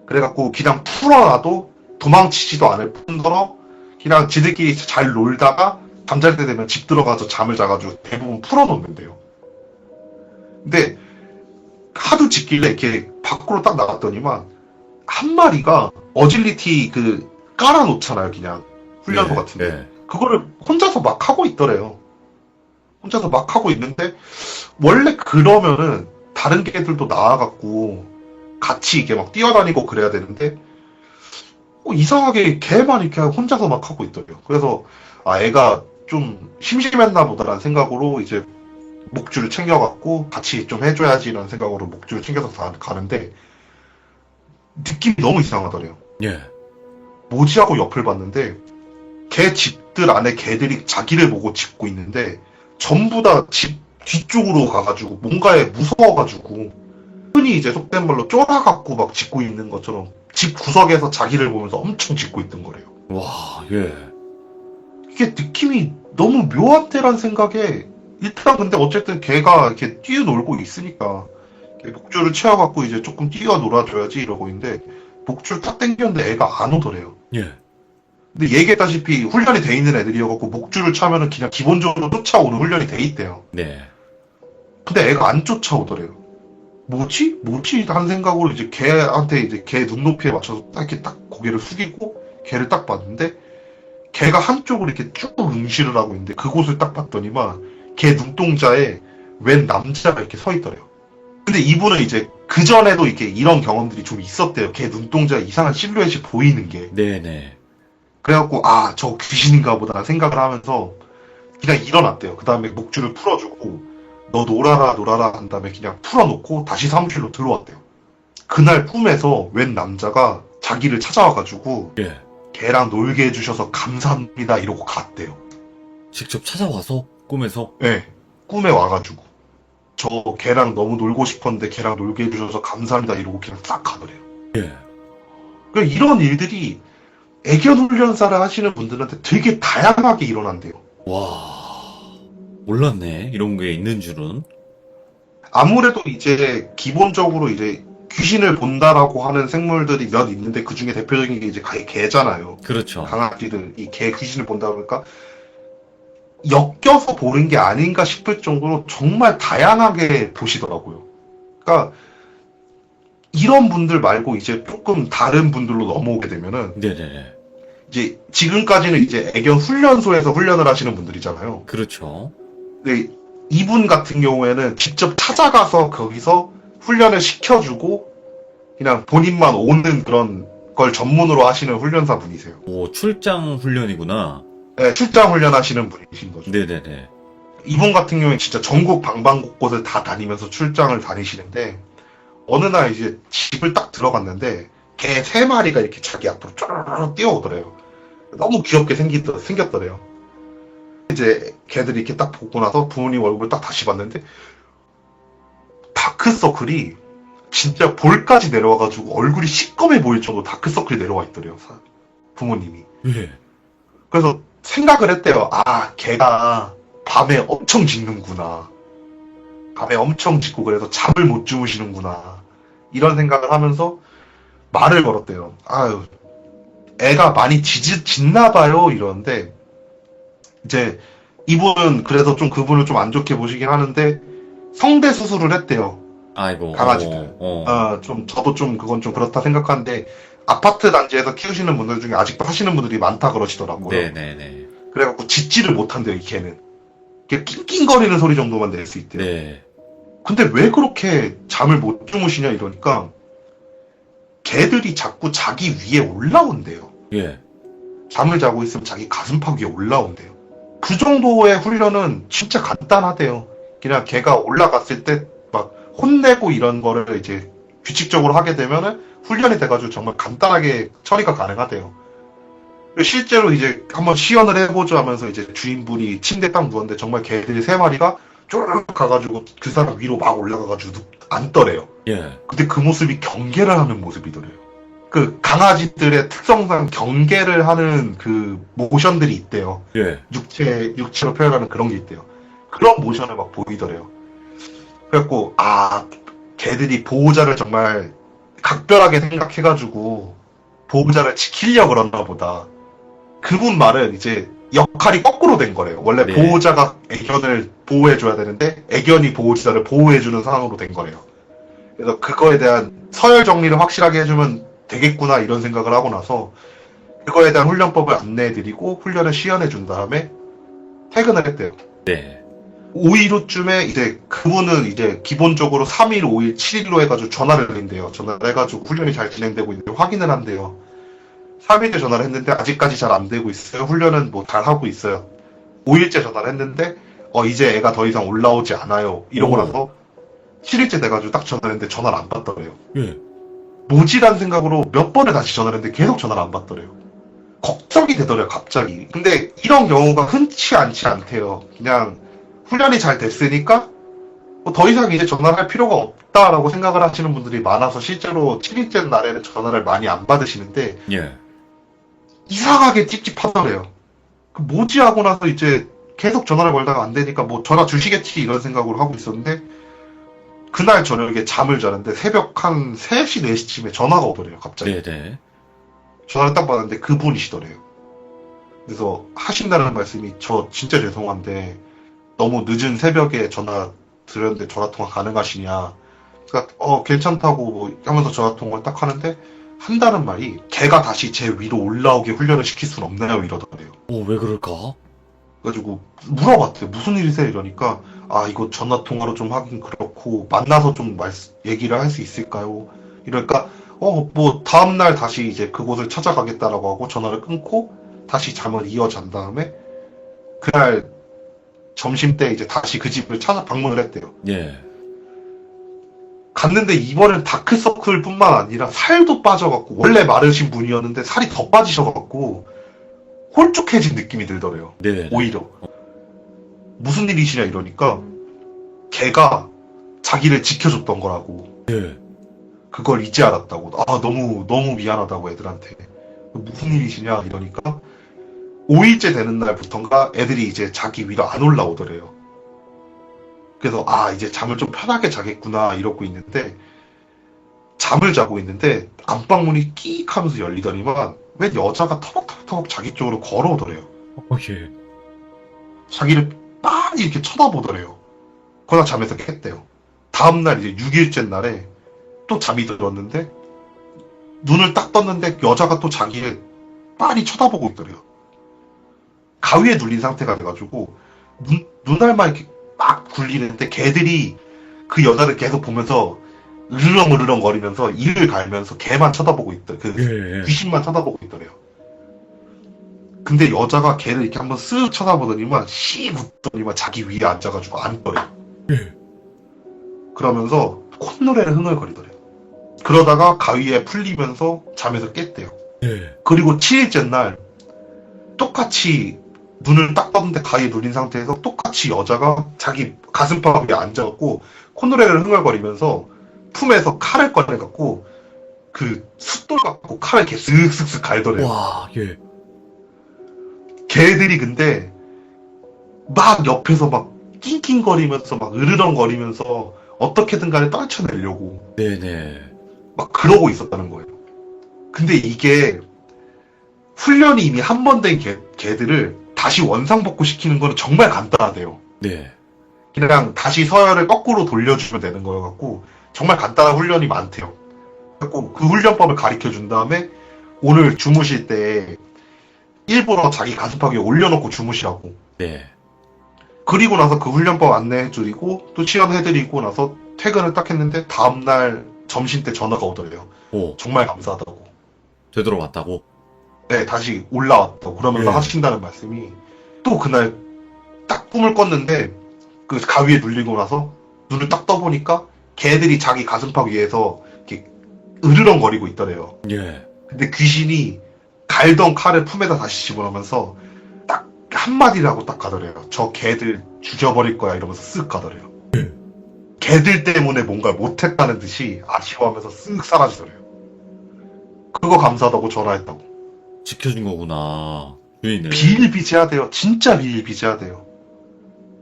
그래갖고 그냥 풀어놔도 도망치지도 않을 뿐더러 그냥 지들끼리 잘 놀다가 잠잘 때 되면 집 들어가서 잠을 자가지고 대부분 풀어놓는데요. 근데 하도 짖길래 이렇게 밖으로 딱 나갔더니만 한 마리가 어질리티 그 깔아놓잖아요, 그냥 훈련소 같은데. 네. 그거를 혼자서 막 하고 있더래요. 혼자서 막 하고 있는데 원래 그러면은 다른 개들도 나와갖고 같이 이게 막 뛰어다니고 그래야 되는데 이상하게 걔만 이렇게 혼자서 막 하고 있더래요. 그래서 아 애가 좀 심심했나 보다라는 생각으로 이제 목줄을 챙겨갖고 같이 좀 해줘야지라는 생각으로 목줄을 챙겨서 가는데 느낌이 너무 이상하더래요. 예. 뭐지 하고 옆을 봤는데 걔 집들 안에 개들이 자기를 보고 짖고 있는데 전부 다 집 뒤쪽으로 가가지고 뭔가에 무서워가지고 흔히 이제 속된 말로 쫄아갖고 막 짖고 있는 것처럼 집 구석에서 자기를 보면서 엄청 짖고 있던 거래요. 와, 예. 이게 느낌이 너무 묘한데란 생각에 일단 근데 어쨌든 걔가 이렇게 뛰어놀고 있으니까 목줄을 채워갖고 이제 조금 뛰어놀아줘야지 이러고 있는데 목줄 딱 당겼는데 애가 안 오더래요. 예. 근데 얘기했다시피 훈련이 돼 있는 애들이어갖고 목줄을 차면은 그냥 기본적으로 쫓아오는 훈련이 돼 있대요. 네. 근데 애가 안 쫓아오더래요. 뭐지? 뭐지? 한 생각으로 이제 걔한테 이제 걔 눈높이에 맞춰서 딱 이렇게 딱 고개를 숙이고 걔를 딱 봤는데 걔가 한쪽으로 이렇게 쭉 응시를 하고 있는데 그곳을 딱 봤더니만 걔 눈동자에 웬 남자가 이렇게 서 있더래요. 근데 이분은 이제 그 전에도 이렇게 이런 경험들이 좀 있었대요. 걔 눈동자에 이상한 실루엣이 보이는 게. 네네. 그래갖고 아, 저 귀신인가 보다 생각을 하면서 그냥 일어났대요. 그 다음에 목줄을 풀어주고 너 놀아라 놀아라 한 다음에 그냥 풀어놓고 다시 사무실로 들어왔대요. 그날 꿈에서 웬 남자가 자기를 찾아와가지고 예. 걔랑 놀게 해주셔서 감사합니다 이러고 갔대요. 직접 찾아와서 꿈에서? 네, 꿈에 와가지고 저 걔랑 너무 놀고 싶었는데 걔랑 놀게 해주셔서 감사합니다 이러고 그냥 싹 가더래요. 예. 그러니까 이런 일들이 애견 훈련사를 하시는 분들한테 되게 다양하게 일어난대요. 와, 몰랐네. 이런 게 있는 줄은. 아무래도 이제 기본적으로 이제 귀신을 본다라고 하는 생물들이 몇 있는데 그 중에 대표적인 게 이제 개잖아요. 그렇죠. 강아지들 이 개 귀신을 본다 그러니까 엮여서 보는 게 아닌가 싶을 정도로 정말 다양하게 보시더라고요. 그러니까 이런 분들 말고 이제 조금 다른 분들로 넘어오게 되면은 네네네. 이제 지금까지는 이제 애견 훈련소에서 훈련을 하시는 분들이잖아요. 그렇죠. 근데 이분 같은 경우에는 직접 찾아가서 거기서 훈련을 시켜주고 그냥 본인만 오는 그런 걸 전문으로 하시는 훈련사 분이세요. 오, 출장 훈련이구나. 네, 출장 훈련하시는 분이신 거죠. 네네네. 이분 같은 경우에 진짜 전국 방방곳곳을 다 다니면서 출장을 다니시는데 어느 날 이제 집을 딱 들어갔는데 개 3마리가 이렇게 자기 앞으로 쫙 뛰어오더래요. 너무 귀엽게 생겼더래요. 이제 걔들이 이렇게 딱 보고 나서 부모님 얼굴을 딱 다시 봤는데 다크서클이 진짜 볼까지 내려와가지고 얼굴이 시꺼매 보일 정도로 다크서클이 내려와 있더래요. 부모님이. 예. 그래서 생각을 했대요. 아, 걔가 밤에 엄청 짖는구나. 밤에 엄청 짖고 그래서 잠을 못 주무시는구나. 이런 생각을 하면서 말을 걸었대요. 아유, 애가 많이 짖나 봐요. 이러는데 이제 이분은 그래서 좀 그분을 좀 안 좋게 보시긴 하는데 성대 수술을 했대요. 아이고. 강아지들. 좀 저도 좀 그건 좀 그렇다 생각하는데 아파트 단지에서 키우시는 분들 중에 아직도 하시는 분들이 많다 그러시더라고요. 네네네. 그래갖고 짖지를 못한대요, 이 개는. 걔 낑낑거리는 소리 정도만 낼 수 있대요. 네. 근데 왜 그렇게 잠을 못 주무시냐 이러니까 개들이 자꾸 자기 위에 올라온대요. 예. 잠을 자고 있으면 자기 가슴팍 위에 올라온대요. 그 정도의 훈련은 진짜 간단하대요. 그냥 걔가 올라갔을 때 막 혼내고 이런 거를 이제 규칙적으로 하게 되면은 훈련이 돼가지고 정말 간단하게 처리가 가능하대요. 실제로 이제 한번 시연을 해보자 하면서 이제 주인분이 침대에 딱 누웠는데 정말 개들이 3마리가 쭉 가가지고 그 사람 위로 막 올라가가지고 앉더래요. 예. 근데 그 모습이 경계를 하는 모습이더래요. 그 강아지들의 특성상 경계를 하는 그 모션들이 있대요. 예. 육체로 표현하는 그런 게 있대요. 그런 모션을 막 보이더래요. 그래갖고 아, 걔들이 보호자를 정말 각별하게 생각해가지고 보호자를 지키려고 그러나 보다. 그분 말은 이제 역할이 거꾸로 된 거래요. 원래 네. 보호자가 애견을 보호해줘야 되는데 애견이 보호자를 보호해주는 상황으로 된 거래요. 그래서 그거에 대한 서열 정리를 확실하게 해주면 되겠구나 이런 생각을 하고 나서 그거에 대한 훈련법을 안내해드리고 훈련을 시연해준 다음에 퇴근을 했대요. 네. 5일 후쯤에 이제 그분은 이제 기본적으로 3일, 5일, 7일로 해가지고 전화를 드린대요. 전화를 해가지고 훈련이 잘 진행되고 있는지 확인을 한대요. 3일째 전화를 했는데 아직까지 잘 안 되고 있어요. 훈련은 뭐 잘 하고 있어요. 5일째 전화를 했는데 이제 애가 더 이상 올라오지 않아요. 이러고 오. 나서 7일째 돼가지고 딱 전화를 했는데 전화를 안 받더래요. 예. 뭐지라는 생각으로 몇 번을 다시 전화를 했는데 계속 전화를 안 받더래요. 걱정이 되더래요, 갑자기. 근데 이런 경우가 흔치 않지 않대요. 그냥 훈련이 잘 됐으니까 뭐 더 이상 이제 전화를 할 필요가 없다라고 생각을 하시는 분들이 많아서 실제로 7일째 날에는 전화를 많이 안 받으시는데 예. 이상하게 찝찝하더래요. 그 뭐지 하고 나서 이제 계속 전화를 걸다가 안 되니까 뭐 전화 주시겠지 이런 생각으로 하고 있었는데 그날 저녁에 잠을 자는데 새벽 한 3시, 4시쯤에 전화가 오더래요, 갑자기. 네네. 전화를 딱 받았는데 그분이시더래요. 그래서 하신다는 말씀이 저 진짜 죄송한데 너무 늦은 새벽에 전화 드렸는데 전화통화 가능하시냐. 그러니까 괜찮다고 뭐 하면서 전화통화를 딱 하는데 한다는 말이 걔가 다시 제 위로 올라오게 훈련을 시킬 수는 없나요? 이러더래요. 왜 그럴까? 그래가지고 물어봤대요. 무슨 일이세요? 이러니까 이거 전화통화로 좀 하긴 그렇고 만나서 좀 얘기를 할 수 있을까요? 이러니까 뭐 다음날 다시 이제 그곳을 찾아가겠다라고 하고 전화를 끊고 다시 잠을 이어 잔 다음에 그날 점심 때 이제 다시 그 집을 찾아 방문을 했대요. 예. 갔는데 이번엔 다크서클 뿐만 아니라 살도 빠져갖고 원래 마르신 분이었는데 살이 더 빠지셔갖고 홀쭉해진 느낌이 들더래요. 네. 오히려. 무슨 일이시냐 이러니까 걔가 자기를 지켜줬던 거라고. 예. 그걸 이제 알았다고. 너무 미안하다고 애들한테. 무슨 일이시냐 이러니까 5일째 되는 날부터인가 애들이 이제 자기 위로 안 올라오더래요. 그래서 이제 잠을 좀 편하게 자겠구나 이러고 있는데 잠을 자고 있는데 안방문이 끼익 하면서 열리더니만 웬 여자가 터벅터벅 자기 쪽으로 걸어오더래요. 예. 자기를 빤히 이렇게 쳐다보더래요. 그러다 잠에서 깼대요. 다음날 이제 6일째 날에 또 잠이 들었는데 눈을 딱 떴는데 여자가 또 자기를 빤히 쳐다보고 있더래요. 가위에 눌린 상태가 돼가지고 눈알만 이렇게 막 굴리는데 걔들이 그 여자를 계속 보면서 으르렁으르렁 거리면서 이를 갈면서 걔만 쳐다보고 있더. 예. 귀신만 쳐다보고 있더래요. 근데 여자가 걔를 이렇게 한번 쓱 쳐다보더니만 씩 웃더니만 자기 위에 앉아가지고 앉더래요. 예. 그러면서 콧노래를 흥얼거리더래요. 그러다가 가위에 풀리면서 잠에서 깼대요. 예. 그리고 7일째 날 똑같이 눈을 딱 떴는데 가위에 눌린 상태에서 똑같이 여자가 자기 가슴팍 위에 앉아갖고 콧노래를 흥얼거리면서 품에서 칼을 꺼내갖고 그 숫돌 갖고 칼을 이렇게 쓱쓱쓱 갈더래요. 와, 예. 걔들이 근데 막 옆에서 막 낑낑거리면서 막 으르렁거리면서 어떻게든 간에 떨쳐내려고 네네. 막 그러고 있었다는 거예요. 근데 이게 훈련이 이미 한 번 된 걔들을 다시 원상복구 시키는 거는 정말 간단하대요. 네. 그냥 다시 서열을 거꾸로 돌려주면 되는 거여갖고 정말 간단한 훈련이 많대요. 그래갖고 그 훈련법을 가르쳐 준 다음에 오늘 주무실 때 일부러 자기 가슴팍 위에 올려놓고 주무시라고. 네. 그리고 나서 그 훈련법 안내해드리고 또 시연해드리고 나서 퇴근을 딱 했는데 다음날 점심 때 전화가 오더래요. 정말 감사하다고. 되돌아왔다고? 네, 다시 올라왔다고. 그러면서 예. 하신다는 말씀이 또 그날 딱 꿈을 꿨는데 그 가위에 눌리고 나서 눈을 딱 떠보니까 걔들이 자기 가슴팍 위에서 이렇게 으르렁거리고 있더래요. 예. 근데 귀신이 갈던 칼을 품에다 다시 집어넣으면서 딱 한마디라고 딱 가더래요. 저 걔들 죽여버릴 거야 이러면서 쓱 가더래요. 걔들 때문에 뭔가 못했다는 듯이 아쉬워하면서 쓱 사라지더래요. 그거 감사하다고 전화했다고. 지켜준 거구나. 주인을. 비일비재하대요. 진짜 비일비재하대요.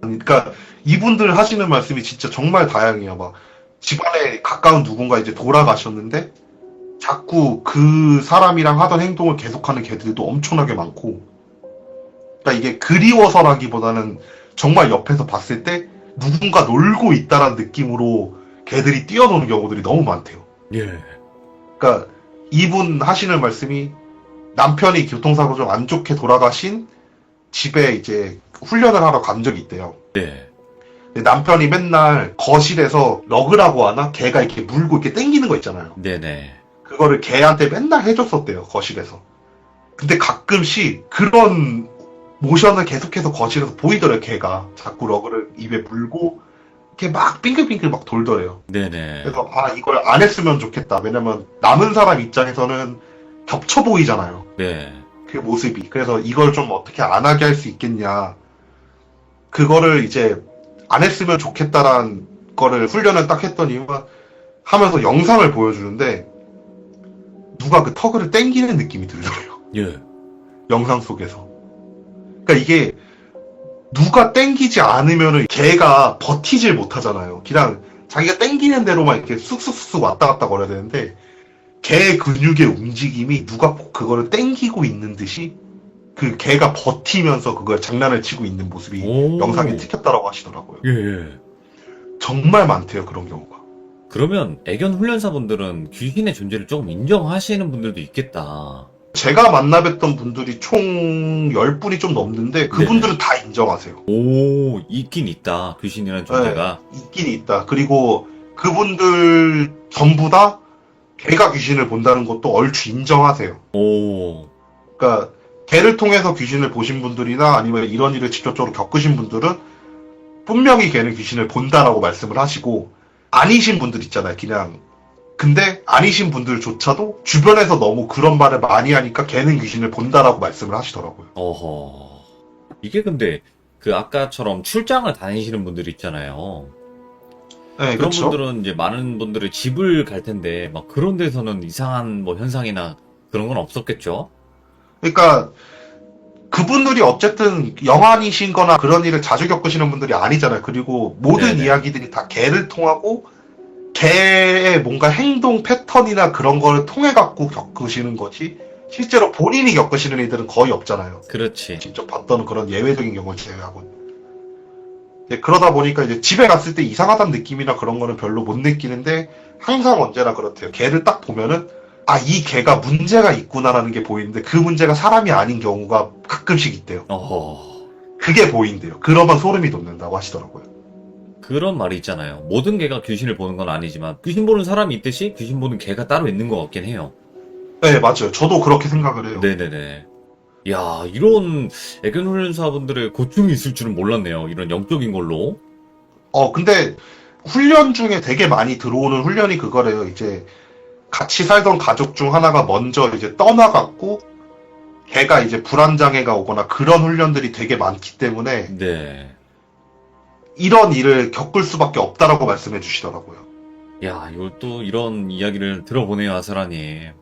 그러니까 이분들 하시는 말씀이 진짜 정말 다양해요. 막 집안에 가까운 누군가 이제 돌아가셨는데 자꾸 그 사람이랑 하던 행동을 계속하는 개들도 엄청나게 많고, 그러니까 이게 그리워서라기보다는 정말 옆에서 봤을 때 누군가 놀고 있다라는 느낌으로 개들이 뛰어노는 경우들이 너무 많대요. 예. 그러니까 이분 하시는 말씀이 남편이 교통사고로 좀 안 좋게 돌아가신 집에 이제 훈련을 하러 간 적이 있대요. 예. 근데 남편이 맨날 거실에서 러그라고 하나? 개가 이렇게 물고 이렇게 당기는 거 있잖아요. 네네. 그거를 개한테 맨날 해줬었대요, 거실에서. 근데 가끔씩 그런 모션을 계속해서 거실에서 보이더래요, 개가. 자꾸 러그를 입에 물고 이렇게 막 빙글빙글 막 돌더래요. 네네. 그래서 이걸 안 했으면 좋겠다. 왜냐면 남은 사람 입장에서는 겹쳐 보이잖아요. 네. 그 모습이. 그래서 이걸 좀 어떻게 안 하게 할 수 있겠냐. 그거를 이제 안 했으면 좋겠다라는 거를 훈련을 딱 했더니 하면서 영상을 보여주는데 누가 그 터그를 땡기는 느낌이 들더래요. 예. 영상 속에서. 그러니까 이게 누가 땡기지 않으면은 걔가 버티질 못하잖아요. 그냥 자기가 땡기는 대로만 이렇게 쑥쑥쑥 왔다 갔다 거려야 되는데 걔 근육의 움직임이 누가 꼭 그거를 땡기고 있는 듯이 그 걔가 버티면서 그걸 장난을 치고 있는 모습이 오. 영상에 찍혔다라고 하시더라고요. 예, 예. 정말 많대요, 그런 경우가. 그러면 애견 훈련사분들은 귀신의 존재를 조금 인정하시는 분들도 있겠다. 제가 만나뵀던 분들이 총 10분이 좀 넘는데 그분들은 다 인정하세요. 오, 있긴 있다. 귀신이라는 존재가. 있긴 있다. 그리고 그분들 전부 다 개가 귀신을 본다는 것도 얼추 인정하세요. 오, 그러니까 개를 통해서 귀신을 보신 분들이나 아니면 이런 일을 직접적으로 겪으신 분들은 분명히 개는 귀신을 본다라고 말씀을 하시고 아니신 분들 있잖아요. 그냥 근데 아니신 분들조차도 주변에서 너무 그런 말을 많이 하니까 개는 귀신을 본다라고 말씀을 하시더라고요. 어허. 이게 근데 그 아까처럼 출장을 다니시는 분들 있잖아요. 네, 그런 그렇죠. 분들은 이제 많은 분들이 집을 갈 텐데 막 그런 데서는 이상한 뭐 현상이나 그런 건 없었겠죠? 그러니까 그분들이 어쨌든 영환이신 거나 그런 일을 자주 겪으시는 분들이 아니잖아요. 그리고 모든 네네. 이야기들이 다 개를 통하고 개의 뭔가 행동 패턴이나 그런 거를 통해 갖고 겪으시는 거지 실제로 본인이 겪으시는 일들은 거의 없잖아요. 그렇지. 직접 봤던 그런 예외적인 경우를 제외하고. 그러다 보니까 이제 집에 갔을 때 이상하다는 느낌이나 그런 거는 별로 못 느끼는데 항상 언제나 그렇대요. 개를 딱 보면은 이 개가 문제가 있구나라는 게 보이는데 그 문제가 사람이 아닌 경우가 가끔씩 있대요. 어허. 그게 보인대요. 그러면 소름이 돋는다고 하시더라고요. 그런 말이 있잖아요. 모든 개가 귀신을 보는 건 아니지만 귀신 보는 사람이 있듯이 귀신 보는 개가 따로 있는 것 같긴 해요. 네, 맞아요. 저도 그렇게 생각을 해요. 네네네. 야, 이런 애견 훈련사분들의 고충이 있을 줄은 몰랐네요. 이런 영적인 걸로. 근데 훈련 중에 되게 많이 들어오는 훈련이 그거래요. 이제 같이 살던 가족 중 하나가 먼저 이제 떠나갔고 걔가 이제 불안장애가 오거나 그런 훈련들이 되게 많기 때문에 네. 이런 일을 겪을 수밖에 없다라고 말씀해 주시더라고요. 야, 이걸 또 이런 이야기를 들어보네요, 아스라님.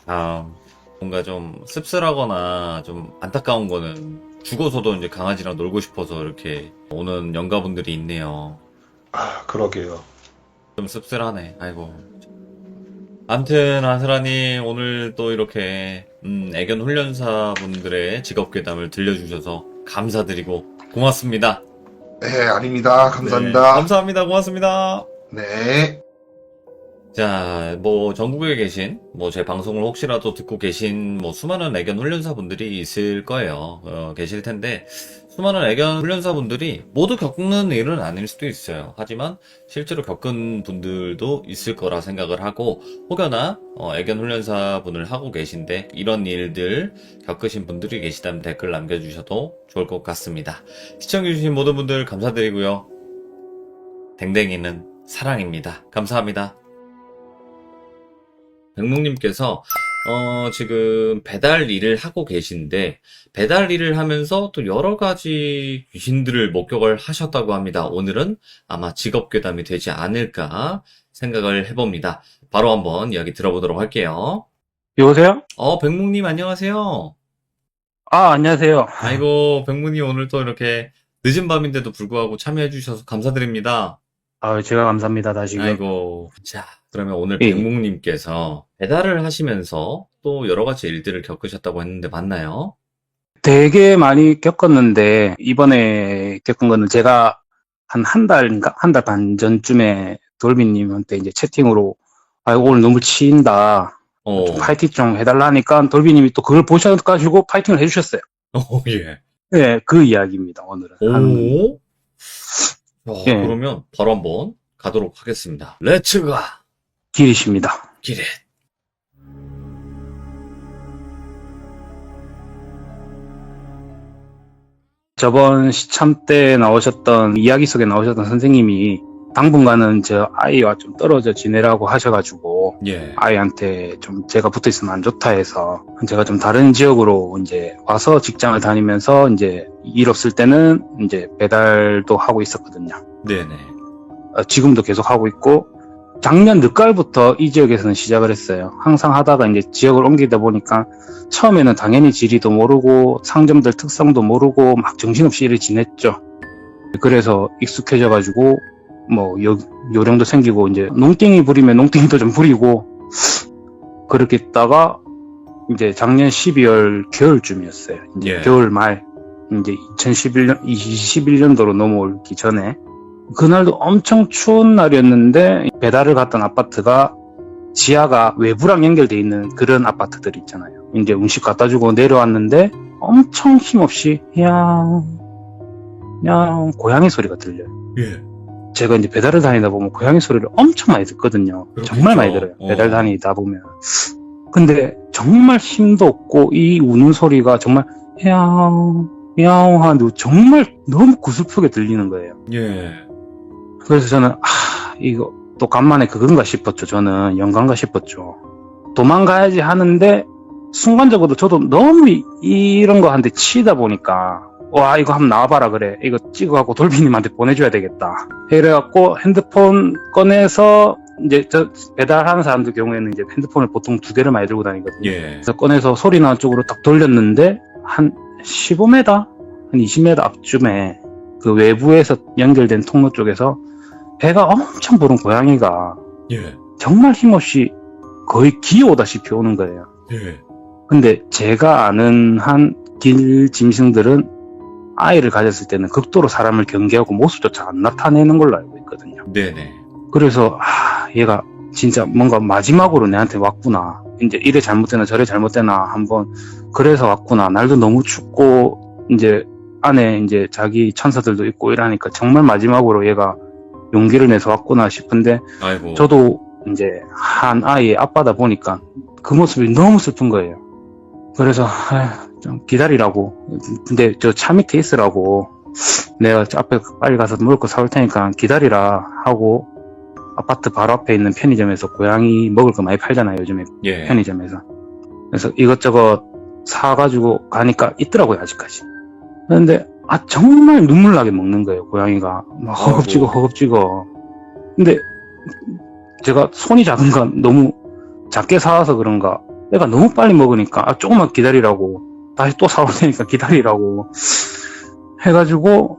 아, 뭔가 좀 씁쓸하거나 좀 안타까운 거는 죽어서도 이제 강아지랑 놀고 싶어서 이렇게 오는 영가분들이 있네요. 그러게요. 좀 씁쓸하네. 아이고. 암튼 아스라님 오늘 또 이렇게 애견 훈련사 분들의 직업 괴담을 들려주셔서 감사드리고 고맙습니다. 네, 아닙니다. 네, 감사합니다. 감사합니다. 고맙습니다. 네. 자, 뭐 전국에 계신 뭐 제 방송을 혹시라도 듣고 계신 뭐 수많은 애견 훈련사 분들이 있을 거예요. 계실 텐데 수많은 애견 훈련사 분들이 모두 겪는 일은 아닐 수도 있어요. 하지만 실제로 겪은 분들도 있을 거라 생각을 하고 혹여나 애견 훈련사 분을 하고 계신데 이런 일들 겪으신 분들이 계시다면 댓글 남겨주셔도 좋을 것 같습니다. 시청해주신 모든 분들 감사드리고요. 댕댕이는 사랑입니다. 감사합니다. 백묵님께서 지금 배달 일을 하고 계신데 배달 일을 하면서 또 여러 가지 귀신들을 목격을 하셨다고 합니다. 오늘은 아마 직업 괴담이 되지 않을까 생각을 해봅니다. 바로 한번 이야기 들어보도록 할게요. 여보세요? 백묵님 안녕하세요. 안녕하세요. 아이고, 백묵님 오늘 또 이렇게 늦은 밤인데도 불구하고 참여해 주셔서 감사드립니다. 제가 감사합니다, 다시금. 아이고, 자, 그러면 오늘 예. 백묵님께서 배달을 하시면서 또 여러 가지 일들을 겪으셨다고 했는데 맞나요? 되게 많이 겪었는데, 이번에 겪은 거는 제가 한 달인가? 한 달 반 전쯤에 돌비님한테 이제 채팅으로, 아, 오늘 너무 치인다. 좀 파이팅 좀 해달라니까 돌비님이 또 그걸 보셔가지고 파이팅을 해주셨어요. 예. 네, 그 이야기입니다, 오늘은. 오. 예. 그러면 바로 한번 가도록 하겠습니다. 렛츠가 길이십니다. 기릿. 저번 시참 때 나오셨던, 이야기 속에 나오셨던 선생님이 당분간은 저 아이와 좀 떨어져 지내라고 하셔가지고, 예. 아이한테 좀 제가 붙어 있으면 안 좋다 해서, 제가 좀 다른 지역으로 이제 와서 직장을 다니면서 이제 일 없을 때는 이제 배달도 하고 있었거든요. 네네. 지금도 계속 하고 있고, 작년 늦가을부터 이 지역에서는 시작을 했어요. 항상 하다가 이제 지역을 옮기다 보니까 처음에는 당연히 지리도 모르고 상점들 특성도 모르고 막 정신없이 일을 지냈죠. 그래서 익숙해져가지고 뭐 요령도 생기고 이제 농땡이 부리면 농땡이도 좀 부리고 그렇게 있다가 이제 작년 12월 겨울쯤이었어요. 이제 예. 겨울 말 이제 2021년도로 넘어오기 전에 그날도 엄청 추운 날이었는데 배달을 갔던 아파트가 지하가 외부랑 연결돼 있는 그런 아파트들 있잖아요. 이제 음식 갖다 주고 내려왔는데 엄청 힘없이 야옹 고양이 소리가 들려요. 예. 제가 이제 배달을 다니다 보면 고양이 소리를 엄청 많이 듣거든요. 그렇겠죠. 정말 많이 들어요. 배달 다니다 보면. 근데 정말 힘도 없고 이 우는 소리가 정말 야옹 하는데 정말 너무 구슬프게 들리는 거예요. 예. 그래서 저는 이거 또 간만에 그건가 싶었죠. 저는 영광가 싶었죠. 도망가야지 하는데 순간적으로 저도 너무 이런 거 한테 치다 보니까 와 이거 한번 나와봐라 그래. 이거 찍어갖고 돌비님한테 보내줘야 되겠다. 이래갖고 핸드폰 꺼내서 이제 저 배달하는 사람들 경우에는 이제 핸드폰을 보통 2개를 많이 들고 다니거든요. 예. 그래서 꺼내서 소리 나는 쪽으로 딱 돌렸는데 한 15m, 한 20m 앞쯤에 그 외부에서 연결된 통로 쪽에서 배가 엄청 부른 고양이가 예. 정말 힘없이 거의 기어오다시피 오는 거예요. 예. 근데 제가 아는 한 길 짐승들은 아이를 가졌을 때는 극도로 사람을 경계하고 모습조차 안 나타내는 걸로 알고 있거든요. 네네. 그래서 얘가 진짜 뭔가 마지막으로 내한테 왔구나. 이제 이래 잘못되나 저래 잘못되나 한번 그래서 왔구나. 날도 너무 춥고 이제 안에 이제 자기 천사들도 있고 이러니까 정말 마지막으로 얘가 용기를 내서 왔구나 싶은데 아이고. 저도 이제 한 아이의 아빠다 보니까 그 모습이 너무 슬픈 거예요. 그래서 좀 기다리라고. 근데 저 차 밑에 있으라고. 내가 저 앞에 빨리 가서 먹을 거 사올 테니까 기다리라 하고 아파트 바로 앞에 있는 편의점에서 고양이 먹을 거 많이 팔잖아요, 요즘에 예. 편의점에서. 그래서 이것저것 사가지고 가니까 있더라고요, 아직까지. 그런데 정말 눈물 나게 먹는 거예요, 고양이가. 막 허겁지겁 허겁지겁. 근데 제가 손이 작은 건 너무 작게 사와서 그런가 애가 너무 빨리 먹으니까 조금만 기다리라고 다시 또 사올 테니까 기다리라고 해가지고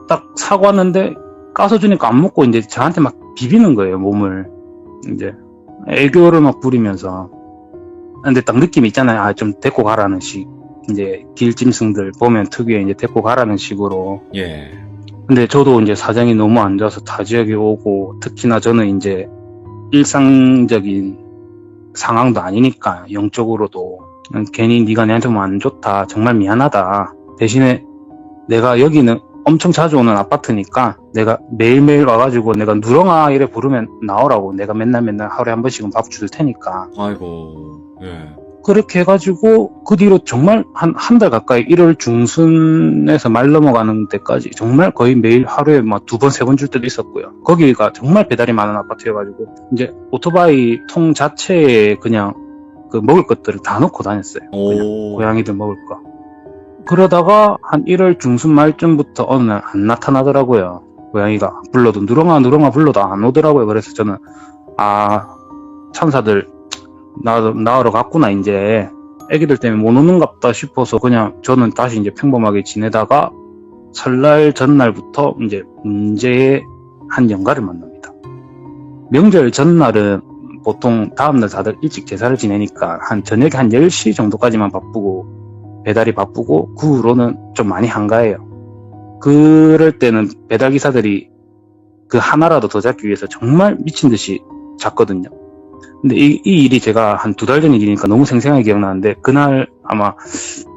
딱 사고 왔는데 까서 주니까 안 먹고 이제 저한테 막 비비는 거예요, 몸을. 이제 애교를 막 부리면서. 근데 딱 느낌이 있잖아요. 좀 데리고 가라는 식. 이제 길짐승들 보면 특유의 이제 데리고 가라는 식으로. 예. 근데 저도 이제 사정이 너무 안 좋아서 타 지역에 오고 특히나 저는 이제 일상적인 상황도 아니니까 영적으로도 괜히 네가 내한테 뭐 안 좋다 정말 미안하다 대신에 내가 여기는 엄청 자주 오는 아파트니까 내가 매일매일 와가지고 내가 누렁아 이래 부르면 나오라고 내가 맨날 하루에 한 번씩은 밥 줄 테니까 아이고. 예. 그렇게 해가지고 그 뒤로 정말 한 달 가까이 1월 중순에서 말 넘어가는 데까지 정말 거의 매일 하루에 막 2번, 3번 줄 때도 있었고요. 거기가 정말 배달이 많은 아파트여가지고 이제 오토바이 통 자체에 그냥 그 먹을 것들을 다 넣고 다녔어요. 그냥 오. 고양이들 먹을 거. 그러다가 한 1월 중순 말쯤부터 어느 날 안 나타나더라고요. 고양이가 불러도 누렁아 불러도 안 오더라고요. 그래서 저는 천사들 나으러 갔구나 이제 애기들 때문에 못 오는갑다 싶어서 그냥 저는 다시 이제 평범하게 지내다가 설날 전날부터 이제 문제의 한 영가를 만납니다. 명절 전날은 보통 다음날 다들 일찍 제사를 지내니까 한 저녁에 한 10시 정도까지만 바쁘고 배달이 바쁘고 그 후로는 좀 많이 한가해요. 그럴 때는 배달기사들이 그 하나라도 더 잡기 위해서 정말 미친 듯이 잡거든요. 근데 이 일이 제가 한 2달 전 일이니까 너무 생생하게 기억나는데, 그날 아마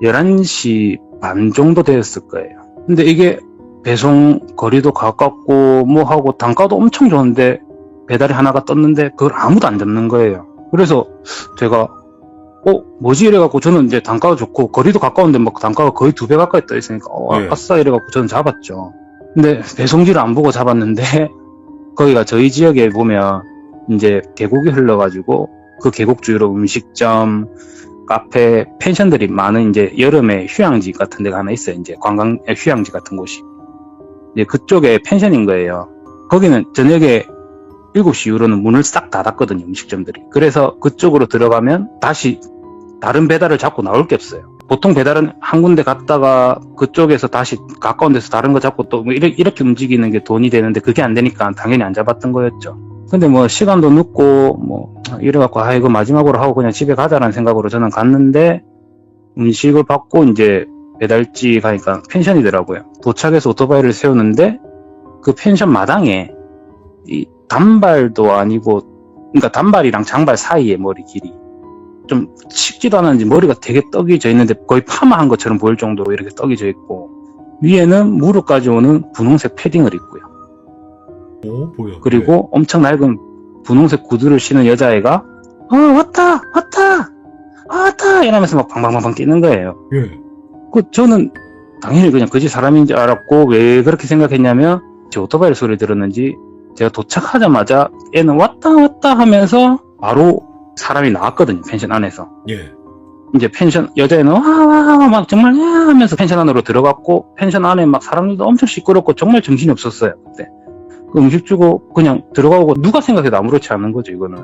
11시 반 정도 되었을 거예요. 근데 이게 배송 거리도 가깝고 뭐 하고 단가도 엄청 좋은데 배달이 하나가 떴는데 그걸 아무도 안 잡는 거예요. 그래서 제가 뭐지 이래갖고, 저는 이제 단가가 좋고 거리도 가까운데 막 단가가 거의 2배 가까이 떠 있으니까 네. 아싸 이래갖고 저는 잡았죠. 근데 배송지를 안 보고 잡았는데 거기가 저희 지역에 보면 이제 계곡이 흘러가지고 그 계곡 주위로 음식점, 카페, 펜션들이 많은 이제 여름에 휴양지 같은 데가 하나 있어요. 이제 관광 휴양지 같은 곳이. 이제 그쪽에 펜션인 거예요. 거기는 저녁에 7시 이후로는 문을 싹 닫았거든요, 음식점들이. 그래서 그쪽으로 들어가면 다시 다른 배달을 잡고 나올 게 없어요. 보통 배달은 한 군데 갔다가 그쪽에서 다시 가까운 데서 다른 거 잡고 또 뭐 이렇게 움직이는 게 돈이 되는데, 그게 안 되니까 당연히 안 잡았던 거였죠. 근데 뭐 시간도 늦고 뭐 이래갖고 이거 마지막으로 하고 그냥 집에 가자라는 생각으로 저는 갔는데, 음식을 받고 이제 배달지 가니까 펜션이더라고요. 도착해서 오토바이를 세우는데 그 펜션 마당에 이 단발도 아니고, 그러니까 단발이랑 장발 사이에 머리 길이 좀 칙지도 않았는지 머리가 되게 떡이져 있는데 거의 파마한 것처럼 보일 정도로 이렇게 떡이져 있고, 위에는 무릎까지 오는 분홍색 패딩을 입고요. 뭐야? 그리고 엄청 낡은 분홍색 구두를 신은 여자애가 왔다 이러면서 막 방방방방 뛰는 거예요. 예. 저는 당연히 그냥 그지 사람인 줄 알았고, 왜 그렇게 생각했냐면 제 오토바이 소리 들었는지 제가 도착하자마자 애는 왔다 하면서 바로 사람이 나왔거든요, 펜션 안에서. 예. 이제 펜션 여자애는 와 막 정말 하면서 펜션 안으로 들어갔고, 펜션 안에 막 사람들도 엄청 시끄럽고 정말 정신이 없었어요. 그때 그 음식 주고 그냥 들어가고, 누가 생각해도 아무렇지 않은 거죠. 이거는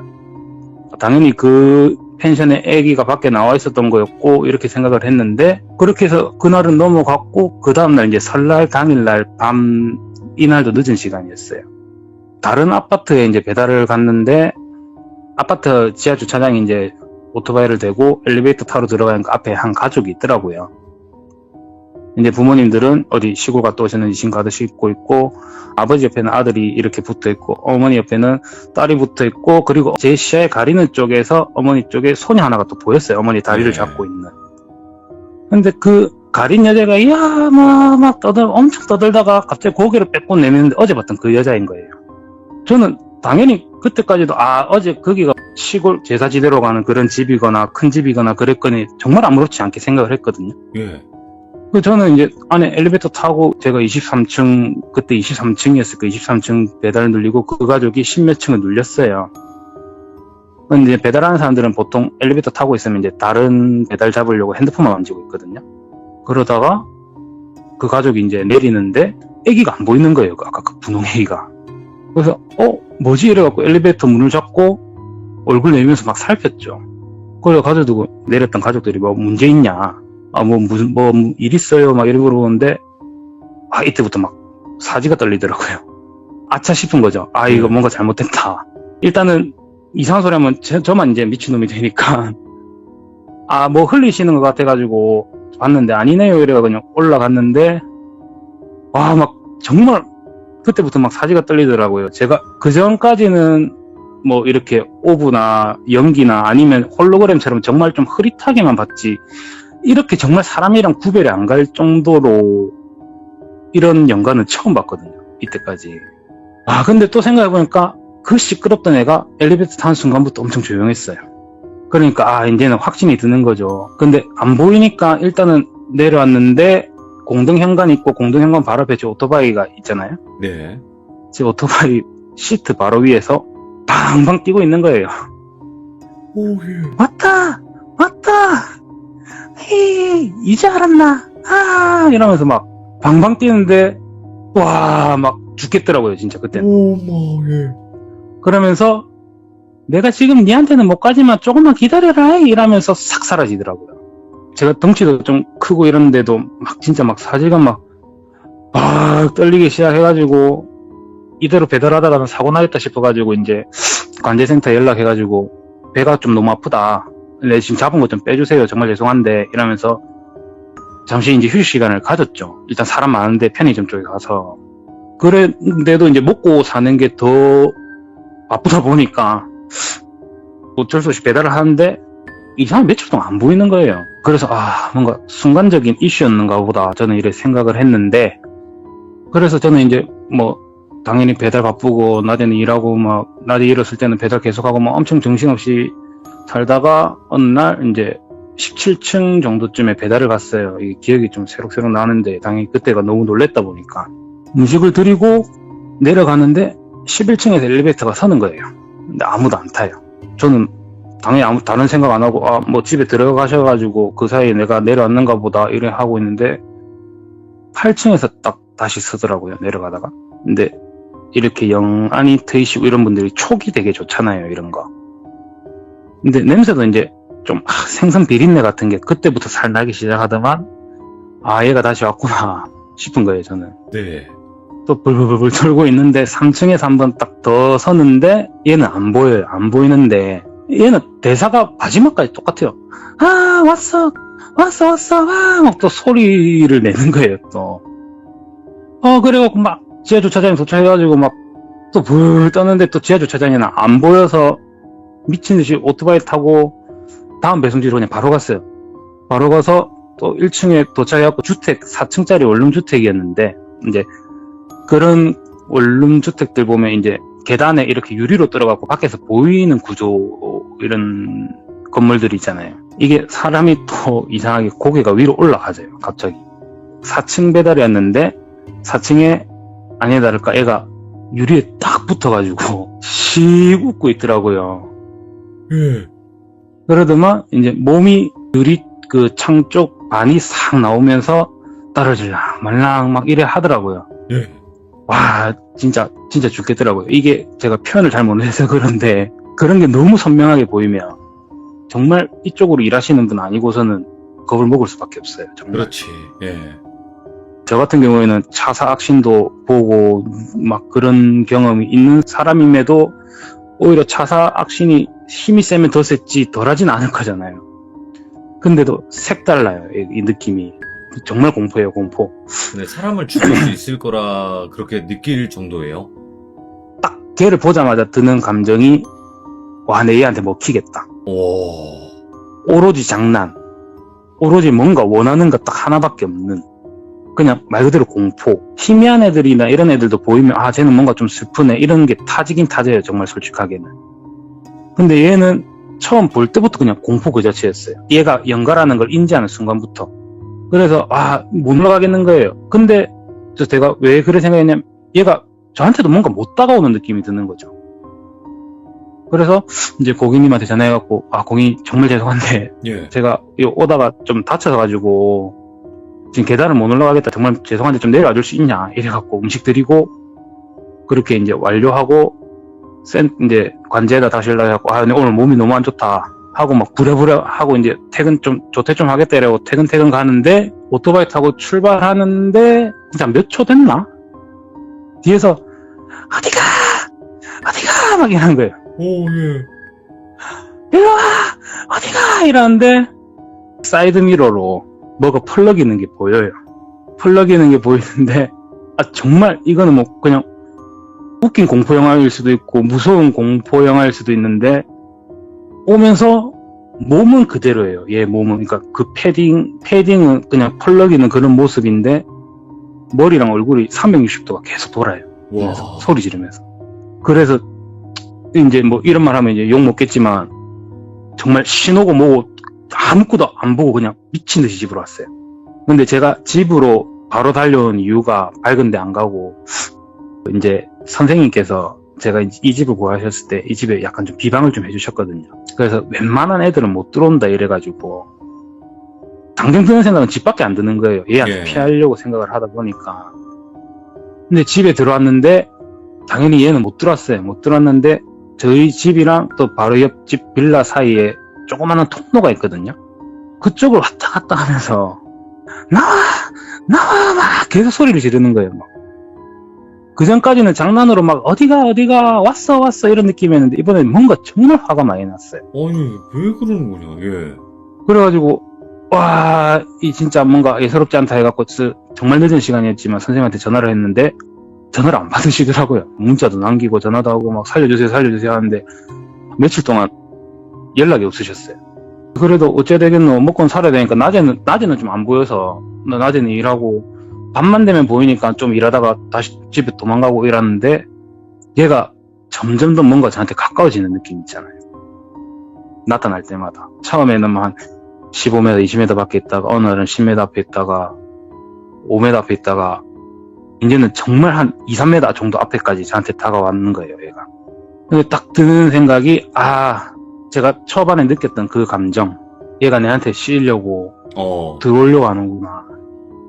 당연히 그 펜션에 애기가 밖에 나와 있었던 거였고 이렇게 생각을 했는데, 그렇게 해서 그날은 넘어갔고, 그 다음날 이제 설날 당일날 밤, 이날도 늦은 시간이었어요. 다른 아파트에 이제 배달을 갔는데, 아파트 지하 주차장에 이제 오토바이를 대고 엘리베이터 타러 들어가니까 앞에 한 가족이 있더라고요. 이제 부모님들은 어디 시골 갔다 오셨는지 짐 가득 싣고 있고, 아버지 옆에는 아들이 이렇게 붙어 있고, 어머니 옆에는 딸이 붙어 있고, 그리고 제 시야에 가리는 쪽에서 어머니 쪽에 손이 하나가 또 보였어요. 어머니 다리를 네. 잡고 있는. 근데 그 가린 여자가 막 엄청 떠들다가 갑자기 고개를 빼고 내미는데 어제 봤던 그 여자인 거예요. 저는 당연히 그때까지도 어제 거기가 시골 제사지대로 가는 그런 집이거나 큰 집이거나 그랬거니 정말 아무렇지 않게 생각을 했거든요. 예. 저는 이제 안에 엘리베이터 타고, 제가 23층, 그때 23층이었을 거예요. 23층 배달 눌리고 그 가족이 10몇 층을 눌렸어요. 근데 배달하는 사람들은 보통 엘리베이터 타고 있으면 이제 다른 배달 잡으려고 핸드폰만 만지고 있거든요. 그러다가 그 가족이 이제 내리는데 애기가 안 보이는 거예요. 아까 그 분홍 애기가. 그래서 뭐지 이래갖고 엘리베이터 문을 잡고 얼굴 내밀면서 막 살폈죠. 그래서 가져두고 내렸던 가족들이 뭐 문제 있냐, 무슨 일 있어요 막 이러고 물어보는데, 이때부터 막 사지가 떨리더라고요. 아차 싶은 거죠. 이거 뭔가 잘못됐다. 일단은 이상한 소리 하면 저만 이제 미친놈이 되니까 뭐 흘리시는 것 같아가지고 봤는데 아니네요 이래가 그냥 올라갔는데, 막 정말 그때부터 막 사지가 떨리더라고요. 제가 그 전까지는 뭐 이렇게 오브나 연기나 아니면 홀로그램처럼 정말 좀 흐릿하게만 봤지, 이렇게 정말 사람이랑 구별이 안 갈 정도로 이런 연관은 처음 봤거든요, 이때까지. 근데 또 생각해보니까 그 시끄럽던 애가 엘리베이터 타는 순간부터 엄청 조용했어요. 그러니까 이제는 확신이 드는 거죠. 근데 안 보이니까 일단은 내려왔는데, 공등현관 있고 공등현관 바로 앞에 제 오토바이가 있잖아요. 네. 제 오토바이 시트 바로 위에서 방방 뛰고 있는 거예요. 예. 왔다 이제 알았나 이러면서 막 방방 뛰는데, 막 죽겠더라고요 진짜 그때. 예. 그러면서 내가 지금 니한테는 못 가지만 조금만 기다려라 이러면서 싹 사라지더라고요. 제가 덩치도 좀 크고 이러는데도 막 진짜 막 사지가 막 떨리기 시작해가지고, 이대로 배달하다가는 사고 나겠다 싶어가지고 이제 관제센터 연락해가지고 배가 좀 너무 아프다, 내 지금 잡은 거 좀 빼주세요, 정말 죄송한데 이러면서 잠시 이제 휴식 시간을 가졌죠. 일단 사람 많은데 편의점 쪽에 가서. 그런데도 이제 먹고 사는 게 더 바쁘다 보니까 어쩔 수 없이 배달을 하는데 이 사람 며칠 동안 안 보이는 거예요. 그래서 뭔가 순간적인 이슈였는가 보다 저는 이렇게 생각을 했는데, 그래서 저는 이제 뭐 당연히 배달 바쁘고 낮에는 일하고 막 낮에 일었을 때는 배달 계속하고 막 엄청 정신없이 살다가 어느 날 이제 17층 정도쯤에 배달을 갔어요. 이 기억이 좀 새록새록 나는데 당연히 그때가 너무 놀랬다 보니까 음식을 드리고 내려가는데 11층에서 엘리베이터가 서는 거예요. 근데 아무도 안 타요. 저는 당연히 아무 다른 생각 안 하고 뭐 집에 들어가셔가지고 그 사이에 내가 내려왔는가 보다 이래 하고 있는데 8층에서 딱 다시 서더라고요. 내려가다가. 근데 이렇게 영안이 트이시고 이런 분들이 촉이 되게 좋잖아요. 이런 거. 근데 냄새도 이제 좀 생선 비린내 같은 게 그때부터 살 나기 시작하더만 얘가 다시 왔구나 싶은 거예요. 저는. 네. 또 불불불 돌고 있는데 3층에서 한번 딱 더 서는데 얘는 안 보여요. 안 보이는데 얘는 대사가 마지막까지 똑같아요. 왔어 막 또 소리를 내는 거예요. 또 그래갖고 막 지하 주차장에 도착해가지고 막 또 불 떠는데 또 지하 주차장에는 안 보여서 미친 듯이 오토바이 타고 다음 배송지로 그냥 바로 갔어요. 바로 가서 또 1층에 도착해갖고 주택 4층짜리 원룸주택이었는데 이제 그런 원룸주택들 보면 이제 계단에 이렇게 유리로 들어가고 밖에서 보이는 구조 이런 건물들이 있잖아요. 이게 사람이 또 이상하게 고개가 위로 올라가져요. 갑자기 4층 배달이었는데 4층에 아니나 다를까 애가 유리에 딱 붙어가지고 씩 웃고 있더라고요. 그러더만 이제 몸이 유리 그 창 쪽 반이 싹 나오면서 떨어질랑 말랑 막 이래 하더라고요. 와 진짜 죽겠더라고요. 이게 제가 표현을 잘 못해서 그런데 그런 게 너무 선명하게 보이면 정말 이쪽으로 일하시는 분 아니고서는 겁을 먹을 수밖에 없어요. 정말. 그렇지. 예. 저 같은 경우에는 차사 악신도 보고 막 그런 경험이 있는 사람임에도 오히려 차사 악신이 힘이 세면 더 셌지 덜하진 않을 거잖아요. 근데도 색달라요. 이 느낌이. 정말 공포예요. 공포. 근데 사람을 죽일 수 있을 거라 그렇게 느낄 정도예요? 딱 걔를 보자마자 드는 감정이 내 얘한테 먹히겠다. 오로지 장난. 오로지 뭔가 원하는 것 딱 하나밖에 없는. 그냥 말 그대로 공포. 희미한 애들이나 이런 애들도 보이면 쟤는 뭔가 좀 슬프네. 이런 게 타지긴 타져요. 정말 솔직하게는. 근데 얘는 처음 볼 때부터 그냥 공포 그 자체였어요. 얘가 연가라는 걸 인지하는 순간부터. 그래서 못 올라가겠는 거예요. 근데 제가 왜 그래 생각했냐면 얘가 저한테도 뭔가 못 다가오는 느낌이 드는 거죠. 그래서 이제 고객님한테 전화해갖고 고객님 정말 죄송한데 제가 오다가 좀 다쳐가지고 지금 계단을 못 올라가겠다. 정말 죄송한데 좀 내려와 줄 수 있냐 이래갖고 음식 드리고 그렇게 이제 완료하고 이제 관제에다 다시 연락해갖고 근데 오늘 몸이 너무 안 좋다 하고 막 부랴부랴 하고 이제 퇴근 좀 조퇴 좀 하겠다 이러고 퇴근 가는데 오토바이 타고 출발하는데 진짜 몇 초 됐나? 뒤에서 어디가 막 이러는 거예요. 일로와 어디가 이러는데 사이드 미러로 뭐가 펄럭이는 게 보여요. 펄럭이는 게 보이는데 정말 이거는 뭐 그냥 웃긴 공포 영화일 수도 있고 무서운 공포 영화일 수도 있는데 오면서 몸은 그대로예요. 얘 몸은 그러니까 그 패딩은 그냥 펄럭이는 그런 모습인데 머리랑 얼굴이 360도가 계속 돌아요. 소리 지르면서. 그래서 이제 뭐 이런 말 하면 이제 욕 먹겠지만 정말 신호고 뭐고 아무것도 안 보고 그냥 미친 듯이 집으로 왔어요. 근데 제가 집으로 바로 달려온 이유가 밝은데 안 가고 이제 선생님께서 제가 이 집을 구하셨을 때 이 집에 약간 좀 비방을 좀 해주셨거든요. 그래서 웬만한 애들은 못 들어온다 이래가지고 당장 드는 생각은 집 밖에 안 드는 거예요. 얘한테 피하려고 생각을 하다 보니까. 근데 집에 들어왔는데 당연히 얘는 못 들어왔어요. 못 들어왔는데 저희 집이랑 또 바로 옆집 빌라 사이에 조그마한 통로가 있거든요. 그쪽을 왔다 갔다 하면서 나와 막 계속 소리를 지르는 거예요. 막. 그 전까지는 장난으로 막 어디가 왔어 이런 느낌이었는데 이번엔 뭔가 정말 화가 많이 났어요. 아니 왜 그러는구나. 그래가지고 와, 이 진짜 뭔가 예사롭지 않다 해갖고 정말 늦은 시간이었지만 선생님한테 전화를 했는데 전화를 안 받으시더라고요. 문자도 남기고 전화도 하고 막 살려주세요 하는데 며칠 동안 연락이 없으셨어요. 그래도 어째 되겠노, 먹고는 살아야 되니까 낮에는 좀 안 보여서 낮에는 일하고 밤만 되면 보이니까 좀 일하다가 다시 집에 도망가고 이러는데 얘가 점점 더 뭔가 저한테 가까워지는 느낌 있잖아요. 나타날 때마다. 처음에는 한 15m, 20m 밖에 있다가 어느 날은 10m 앞에 있다가 5m 앞에 있다가 이제는 정말 한 2, 3m 정도 앞에까지 저한테 다가왔는 거예요, 얘가. 근데 딱 드는 생각이, 제가 초반에 느꼈던 그 감정, 얘가 내한테 씌이려고 들어오려고 하는구나.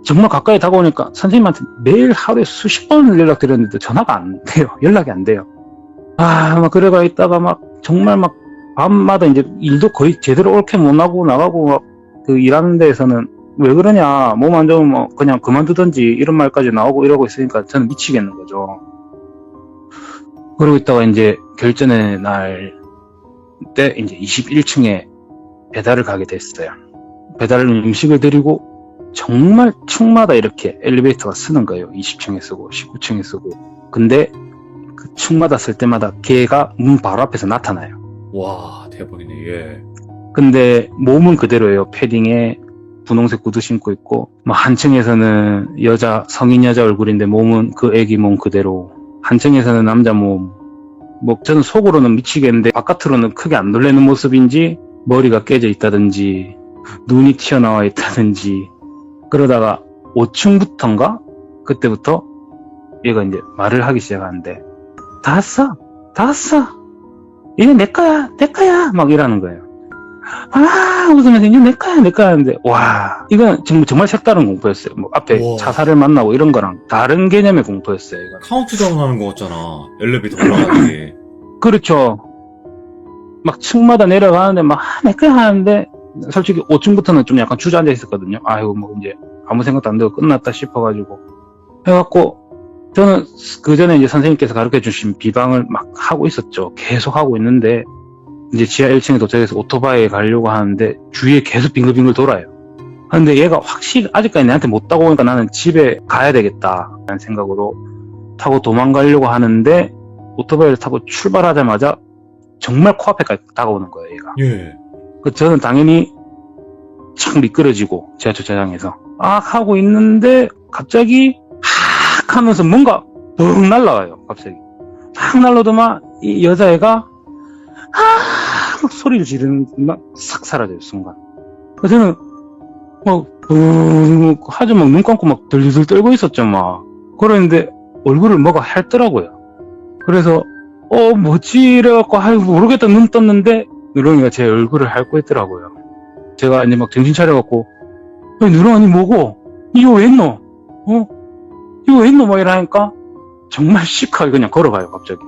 정말 가까이 다가오니까 선생님한테 매일 하루에 수십 번을 연락드렸는데 전화가 안 돼요. 연락이 안 돼요. 막 그래가 있다가 막 정말 막 밤마다 이제 일도 거의 제대로 옳게 못 하고 나가고 막 그 일하는 데에서는 왜 그러냐, 몸 안 좋으면 뭐 그냥 그만두든지 이런 말까지 나오고 이러고 있으니까 저는 미치겠는 거죠. 그러고 있다가 이제 결전의 날 때 이제 21층에 배달을 가게 됐어요. 배달 음식을 드리고 정말 층마다 이렇게 엘리베이터가 쓰는 거예요. 20층에 쓰고 19층에 쓰고. 근데 그 층마다 쓸 때마다 걔가 문 바로 앞에서 나타나요. 와, 대박이네. 예. 근데 몸은 그대로예요. 패딩에 분홍색 구두 신고 있고, 뭐 한 층에서는 성인 여자 얼굴인데 몸은 그 애기 몸 그대로, 한 층에서는 남자 몸. 뭐 저는 속으로는 미치겠는데 바깥으로는 크게 안 놀라는 모습인지 머리가 깨져 있다든지 눈이 튀어나와 있다든지. 그러다가 5층부터인가? 그때부터 얘가 이제 말을 하기 시작하는데, 다 왔어. 이게 내 거야. 막 이러는 거예요. 웃으면서 이게 내 거야 하는데, 와, 이건 지금 정말 색다른 공포였어요. 뭐 앞에 우와. 자살을 만나고 이런 거랑 다른 개념의 공포였어요, 이건. 카운트다운 하는 거 같잖아. 엘리베이터 올라가기. 그렇죠. 막 층마다 내려가는데 막 내 거야 하는데, 솔직히 5층부터는 좀 약간 주저앉아 있었거든요. 이거 뭐 이제 아무 생각도 안 들고 끝났다 싶어가지고 해갖고, 저는 그 전에 이제 선생님께서 가르쳐 주신 비방을 막 하고 있었죠. 계속 하고 있는데, 이제 지하 1층에 도착해서 오토바이에 가려고 하는데 주위에 계속 빙글빙글 돌아요. 근데 얘가 확실히 아직까지 내한테 못 다가오니까 나는 집에 가야 되겠다라는 생각으로 타고 도망가려고 하는데, 오토바이를 타고 출발하자마자 정말 코앞에까지 다가오는 거예요, 얘가. 예. 저는 당연히 착 미끄러지고 지하주차장에서 하고 있는데 갑자기 하면서 뭔가 붕 날라와요. 갑자기 막 날라오더만 이 여자애가 막 소리를 지르는 막 싹 사라져요, 순간. 저는 막 하죠. 막 눈 감고 막 덜덜 떨고 있었죠. 막 그러는데 얼굴을 뭐가 핥더라고요. 그래서 뭐지 이래갖고 모르겠다 눈 떴는데 누렁이가 제 얼굴을 핥고 있더라고요. 제가 이제 막 정신 차려갖고, 누렁이 뭐고? 이거 왜 했노? 이거 왜 했노? 막 이러니까 정말 시크하게 그냥 걸어가요, 갑자기.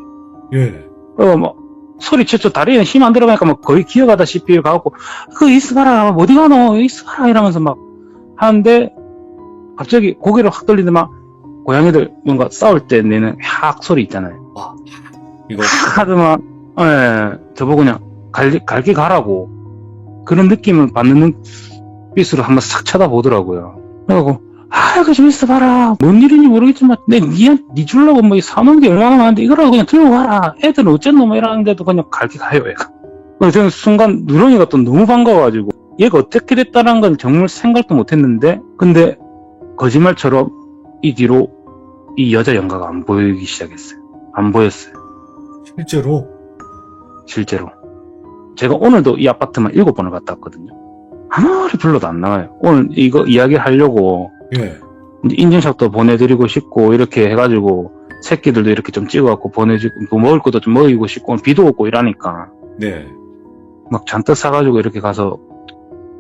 예. 막 소리쳤죠. 다리에 힘 안 들어가니까 막 거의 기어가다시피 가갖고, 있어봐라, 어디 가노? 있어봐라, 이러면서 막 하는데, 갑자기 고개를 확 돌리는데 막 고양이들 뭔가 싸울 때 내는 하악 소리 있잖아요. 이거. 하더만, 저보고 그냥 갈게 가라고. 그런 느낌을 받는 눈빛으로 한번 싹 쳐다보더라고요. 그래갖고, 이거 좀 있어봐라. 뭔 일인지 모르겠지만, 니 주려고 뭐 사놓은 게 얼마나 많은데, 이거라도 그냥 들고 가라. 애들은 어쨌노? 뭐 이러는데도 그냥 갈게 가요, 얘가. 그래서 저는 순간 누렁이가 또 너무 반가워가지고, 얘가 어떻게 됐다는 건 정말 생각도 못 했는데, 근데 거짓말처럼 이 뒤로 이 여자 영가가 안 보이기 시작했어요. 안 보였어요. 실제로. 제가 오늘도 이 아파트만 7번을 갔다 왔거든요. 아무리 불러도 안 나와요. 오늘 이거 이야기 하려고 예. 이제 인증샷도 보내드리고 싶고 이렇게 해가지고 새끼들도 이렇게 좀 찍어갖고 보내주고 뭐 먹을 것도 좀 먹이고 싶고 오늘 비도 오고 이러니까 네. 막 잔뜩 사가지고 이렇게 가서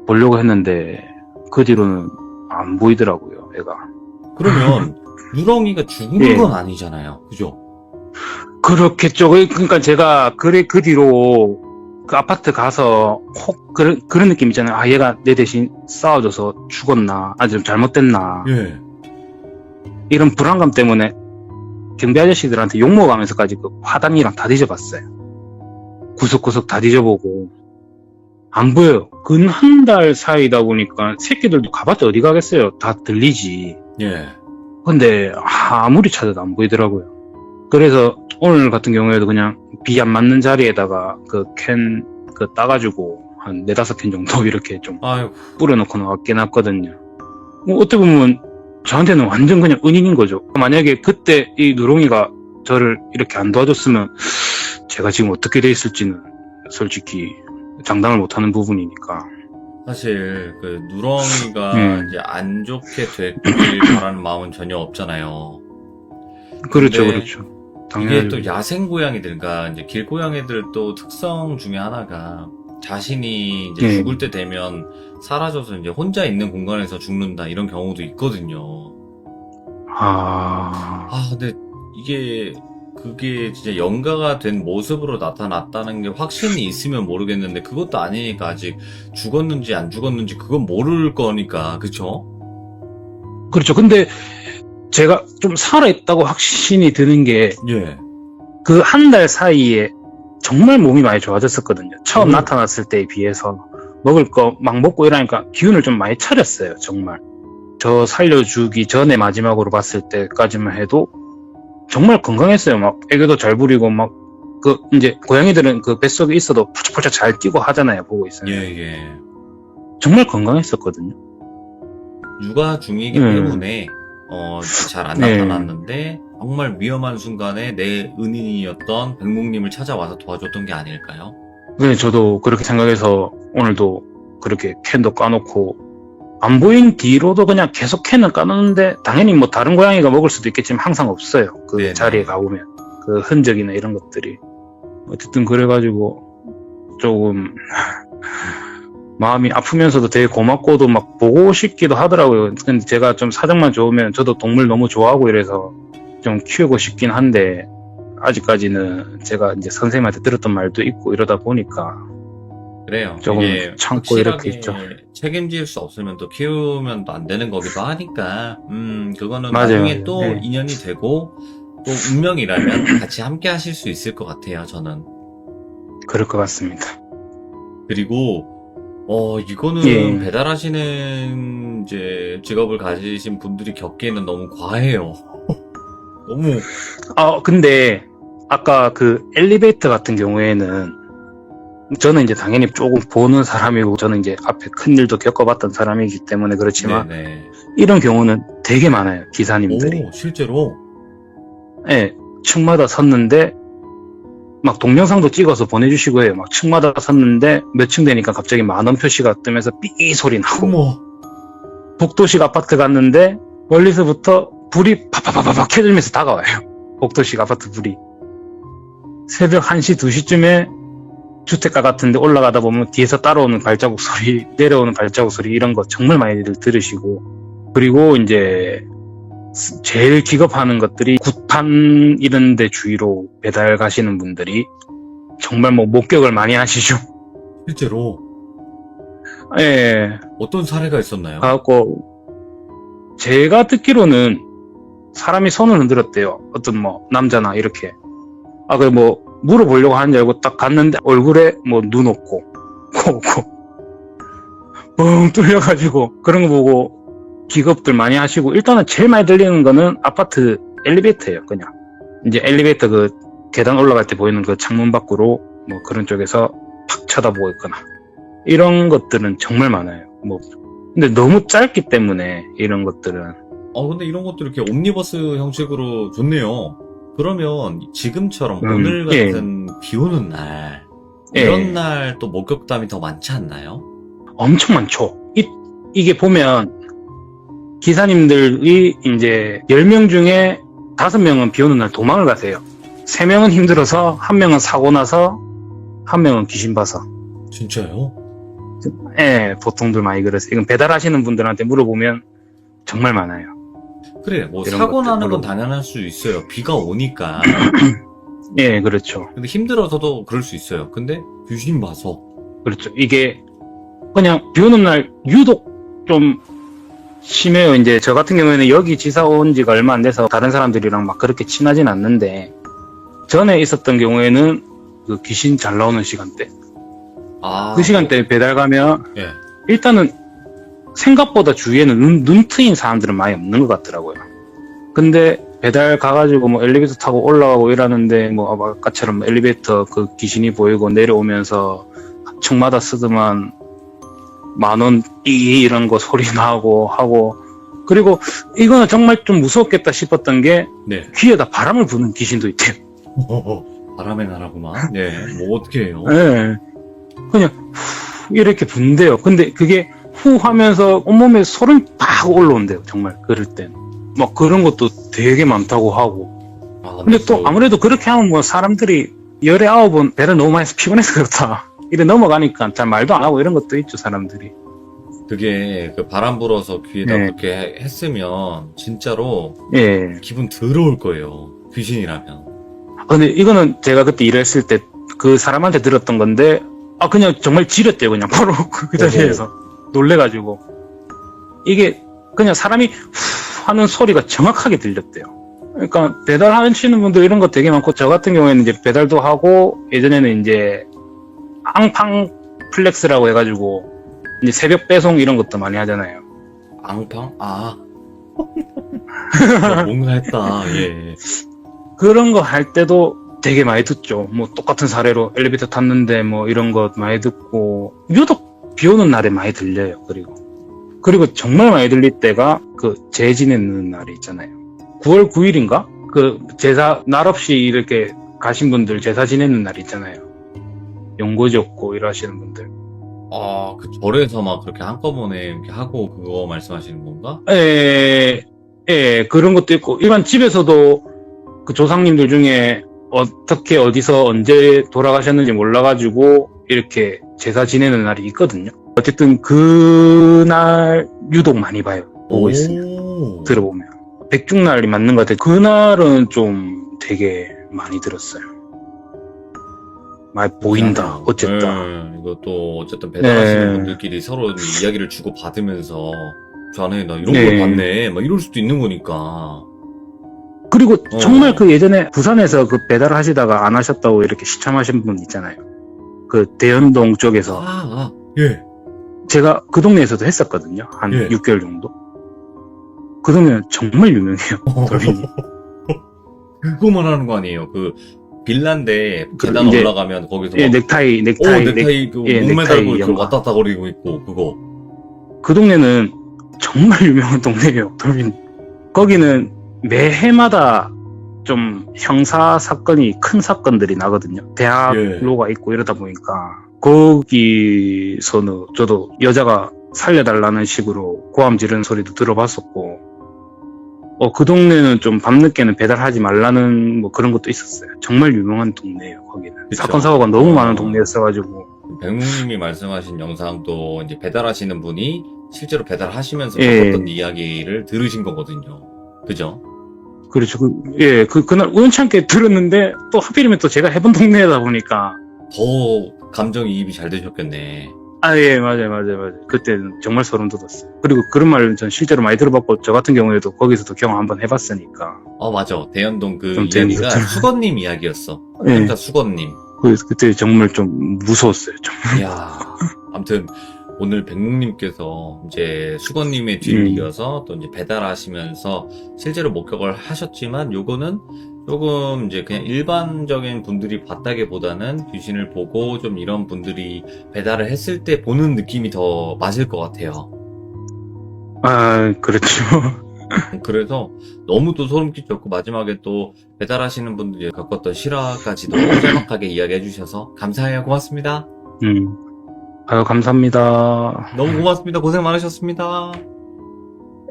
보려고 했는데 그 뒤로는 안 보이더라고요, 애가. 그러면 누렁이가 죽은 예. 건 아니잖아요. 그죠? 그렇겠죠. 그러니까 제가 그 뒤로 그 아파트 가서 그런 느낌 있잖아요. 얘가 내 대신 싸워줘서 죽었나, 좀 잘못됐나. 예. 이런 불안감 때문에 경비 아저씨들한테 욕먹으면서까지 그 화단이랑 다 뒤져봤어요. 구석구석 다 뒤져보고 안 보여요. 근 한 달 사이다 보니까 새끼들도 가봤자 어디 가겠어요. 다 들리지. 예. 근데 아무리 찾아도 안 보이더라고요. 그래서 오늘 같은 경우에도 그냥 비 안 맞는 자리에다가 그 캔 따가지고 한 4-5캔 정도 이렇게 좀 아이고, 뿌려놓고 나왔긴 했거든요. 뭐 어떻게 보면 저한테는 완전 그냥 은인인 거죠. 만약에 그때 이 누렁이가 저를 이렇게 안 도와줬으면 제가 지금 어떻게 돼 있을지는 솔직히 장담을 못하는 부분이니까. 사실 그 누렁이가 이제 안 좋게 되길 바라는 마음은 전혀 없잖아요. 그렇죠, 근데 그렇죠. 이게 또 당연하죠. 야생 고양이들, 그러니까 이제 길고양이들 또 특성 중에 하나가 자신이 이제 예. 죽을 때 되면 사라져서 이제 혼자 있는 공간에서 죽는다 이런 경우도 있거든요. 근데 그게 진짜 연가가 된 모습으로 나타났다는 게 확신이 있으면 모르겠는데 그것도 아니니까 아직 죽었는지 안 죽었는지 그건 모를 거니까, 그쵸? 그렇죠. 근데 제가 좀 살아있다고 확신이 드는 게 예. 그 한 달 사이에 정말 몸이 많이 좋아졌었거든요. 처음 오. 나타났을 때에 비해서 먹을 거 막 먹고 이러니까 기운을 좀 많이 차렸어요. 정말. 저 살려주기 전에 마지막으로 봤을 때까지만 해도 정말 건강했어요. 막 애교도 잘 부리고 막 이제 고양이들은 그 뱃속에 있어도 펄쩍펄쩍 잘 뛰고 하잖아요. 보고 있어요. 예. 정말 건강했었거든요. 육아 중이기 때문에 잘 안 네. 나타났는데 정말 위험한 순간에 내 은인이었던 백목님을 찾아와서 도와줬던 게 아닐까요? 네, 저도 그렇게 생각해서 오늘도 그렇게 캔도 까놓고 안 보인 뒤로도 그냥 계속 캔을 까놓는데 당연히 뭐 다른 고양이가 먹을 수도 있겠지만 항상 없어요. 그 네네. 자리에 가보면 그 흔적이나 이런 것들이 어쨌든 그래가지고 조금 마음이 아프면서도 되게 고맙고도 막 보고 싶기도 하더라고요. 근데 제가 좀 사정만 좋으면 저도 동물 너무 좋아하고 이래서 좀 키우고 싶긴 한데 아직까지는 제가 이제 선생님한테 들었던 말도 있고 이러다 보니까 그래요. 조금 이게 참고 이렇게 확실하게 있죠. 책임질 수 없으면 또 키우면 또 안 되는 거기도 하니까, 그거는 맞아요, 나중에 맞아요. 또 네. 인연이 되고, 또 운명이라면 같이 함께 하실 수 있을 것 같아요, 저는. 그럴 것 같습니다. 그리고, 이거는 예. 배달하시는 이제 직업을 가지신 분들이 겪기에는 너무 과해요. 너무, 근데 아까 그 엘리베이터 같은 경우에는 저는 이제 당연히 조금 보는 사람이고 저는 이제 앞에 큰 일도 겪어봤던 사람이기 때문에 그렇지만 네네. 이런 경우는 되게 많아요. 기사님들이. 오, 실제로? 예, 층마다 섰는데 막 동영상도 찍어서 보내주시고 해요. 막 층마다 섰는데 몇 층 되니까 갑자기 10,000원 표시가 뜨면서 삐 소리 나고 어머. 복도식 아파트 갔는데 멀리서부터 불이 파파파파파 켜지면서 다가와요. 복도식 아파트 불이. 새벽 1시, 2시쯤에 주택가 같은데 올라가다 보면 뒤에서 따라오는 발자국 소리, 내려오는 발자국 소리 이런 거 정말 많이들 들으시고 그리고 이제 제일 기겁하는 것들이 굿판 이런 데 주위로 배달 가시는 분들이 정말 뭐 목격을 많이 하시죠. 실제로? 예. 어떤 사례가 있었나요? 가갖고 제가 듣기로는 사람이 손을 흔들었대요. 어떤 뭐 남자나 이렇게. 그래 뭐 물어보려고 하는 줄 알고 딱 갔는데 얼굴에 뭐 눈 없고 코 없고 뻥 뚫려가지고 그런 거 보고 기겁들 많이 하시고 일단은 제일 많이 들리는 거는 아파트 엘리베이터예요. 그냥 이제 엘리베이터 그 계단 올라갈 때 보이는 그 창문 밖으로 뭐 그런 쪽에서 팍 쳐다보고 있거나 이런 것들은 정말 많아요. 뭐 근데 너무 짧기 때문에 이런 것들은 근데 이런 것도 이렇게 옴니버스 형식으로 좋네요. 그러면 지금처럼 오늘 예. 같은 비 오는 날, 예. 이런 날 또 목격담이 더 많지 않나요? 엄청 많죠. 이게 보면 기사님들이 이제 10명 중에 5명은 비 오는 날 도망을 가세요. 3명은 힘들어서, 1명은 사고 나서, 1명은 귀신 봐서. 진짜요? 예, 보통들 많이 그러세요. 이건 배달하시는 분들한테 물어보면 정말 많아요. 그래, 뭐 이런 사고 것들 나는 건 물론. 당연할 수 있어요. 비가 오니까. 예, 그렇죠. 근데 힘들어서도 그럴 수 있어요. 근데 귀신 봐서. 그렇죠. 이게 그냥 비 오는 날 유독 좀 심해요. 이제 저 같은 경우에는 여기 지사 온 지가 얼마 안 돼서 다른 사람들이랑 막 그렇게 친하진 않는데 전에 있었던 경우에는 그 귀신 잘 나오는 시간대. 아, 그 시간대에 배달 가면 예. 일단은 생각보다 주위에는 눈 트인 사람들은 많이 없는 것 같더라고요. 근데 배달 가가지고 뭐 엘리베이터 타고 올라가고 이러는데 뭐 아까처럼 엘리베이터 그 귀신이 보이고 내려오면서 층마다 쓰더만 10,000원 이런 거 소리 나고 하고, 그리고 이거는 정말 좀 무섭겠다 싶었던 게 네. 귀에다 바람을 부는 귀신도 있대요. 바람의 나라구만. 예. 뭐 어떻게 해요? 예. 그냥 후 이렇게 분대요. 근데 그게 후 하면서 온몸에 소름이 팍 올라온대요. 정말 그럴 땐. 막 그런 것도 되게 많다고 하고. 아, 근데 또 아무래도 그렇게 하면 뭐 사람들이 열에 9번 배를 너무 많이 해서 피곤해서 그렇다. 이래 넘어가니까 잘 말도 안 하고 이런 것도 있죠, 사람들이. 그게 그 바람 불어서 귀에다 네. 그렇게 했으면 진짜로 예. 기분 더러울 거예요. 귀신이라면. 근데 이거는 제가 그때 일했을 때 그 사람한테 들었던 건데, 그냥 정말 지렸대요, 그냥 바로 그 자리에서. 놀래가지고. 이게 그냥 사람이 후 하는 소리가 정확하게 들렸대요. 그러니까 배달하시는 분들 이런 거 되게 많고, 저 같은 경우에는 이제 배달도 하고, 예전에는 이제 앙팡 플렉스라고 해가지고, 이제 새벽 배송 이런 것도 많이 하잖아요. 앙팡? 아. 뭔가 했다. 예. 그런 거 할 때도 되게 많이 듣죠. 뭐 똑같은 사례로 엘리베이터 탔는데 뭐 이런 거 많이 듣고, 유독 비 오는 날에 많이 들려요. 그리고 정말 많이 들릴 때가 그 제 지내는 날이 있잖아요. 9월 9일인가? 그 제사 날 없이 이렇게 가신 분들 제사 지내는 날 있잖아요. 연고지 없고 일하시는 분들. 아, 그 절에서 막 그렇게 한꺼번에 이렇게 하고 그거 말씀하시는 건가? 그런 것도 있고, 일반 집에서도 그 조상님들 중에 어떻게 어디서 언제 돌아가셨는지 몰라가지고 이렇게 제사 지내는 날이 있거든요. 어쨌든 그날 유독 많이 봐요. 보고 있으면, 들어보면. 백중날이 맞는 것 같아요. 그날은 좀 되게 많이 들었어요. 많이 보인다, 어쨌다. 이것도 어쨌든 배달하시는 네. 분들끼리 서로 이야기를 주고 받으면서 자네 나 이런 네. 걸 봤네 막 이럴 수도 있는 거니까. 그리고 정말 그 예전에 부산에서 그 배달을 하시다가 안 하셨다고 이렇게 시참하신 분 있잖아요. 그 대연동 쪽에서. 예. 제가 그 동네에서도 했었거든요. 한 예. 6개월 정도. 그 동네는 정말 유명해요. 돌빈이. 그거만 하는 거 아니에요? 그 빌라인데 그 계단 이제- 올라가면 거기서 예, 막 넥타이. 넥타이 그 예, 목매달고 넥타이 이렇게 연마. 왔다 갔다 거리고 있고 그거. 그 동네는 정말 유명한 동네예요. 돌빈. 거기는 매해마다 좀 형사 사건이 큰 사건들이 나거든요. 대학로가 있고 이러다 보니까 거기서는 저도 여자가 살려달라는 식으로 고함 지르는 소리도 들어봤었고, 그 동네는 좀 밤늦게는 배달하지 말라는 뭐 그런 것도 있었어요. 정말 유명한 동네예요, 거기는. 그쵸. 사건 사고가 너무 많은 동네였어가지고. 백무님이 말씀하신 영상도 이제 배달하시는 분이 실제로 배달하시면서 예. 겪었던 이야기를 들으신 거거든요. 그죠? 그렇죠. 그날 우연찮게 들었는데 또 하필이면 또 제가 해본 동네다 보니까. 더 감정이입이 잘 되셨겠네. 예, 맞아요. 그때는 정말 소름 돋았어요. 그리고 그런 말을 전 실제로 많이 들어봤고, 저 같은 경우에도 거기서도 경험 한번 해봤으니까. 맞아. 대연동 그 좀 이야기가 재밌었죠. 수건님 이야기였어. 예. 혼자 수건님. 그때 정말 좀 무서웠어요. 좀. 이야. 아무튼 오늘 백묵님께서 이제 수건님의 뒤를 이어서 또 이제 배달하시면서 실제로 목격을 하셨지만 요거는 조금 이제 그냥 일반적인 분들이 봤다기보다는 귀신을 보고 좀 이런 분들이 배달을 했을 때 보는 느낌이 더 맞을 것 같아요. 그렇죠. 그래서 너무 또 소름 끼쳤고 마지막에 또 배달하시는 분들이 겪었던 실화까지도 짤막하게 이야기해 주셔서 감사해요. 고맙습니다. 감사합니다. 너무 고맙습니다. 고생 많으셨습니다.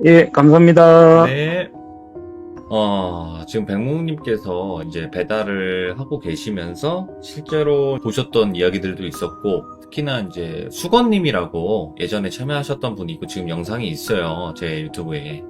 예, 감사합니다. 네. 지금 백몽님께서 이제 배달을 하고 계시면서 실제로 보셨던 이야기들도 있었고, 특히나 이제 수건님이라고 예전에 참여하셨던 분이 있고 지금 영상이 있어요. 제 유튜브에.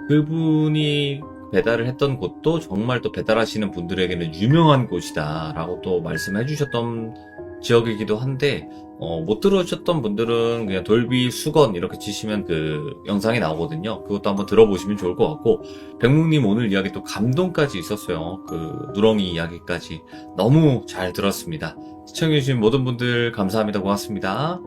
그분이 배달을 했던 곳도 정말 또 배달하시는 분들에게는 유명한 곳이다 라고 또 말씀해 주셨던 지역이기도 한데 못 들어오셨던 분들은 그냥 돌비 수건 이렇게 치시면 그 영상이 나오거든요. 그것도 한번 들어보시면 좋을 것 같고, 백묵님 오늘 이야기 또 감동까지 있었어요. 그 누렁이 이야기까지 너무 잘 들었습니다. 시청해주신 모든 분들 감사합니다. 고맙습니다.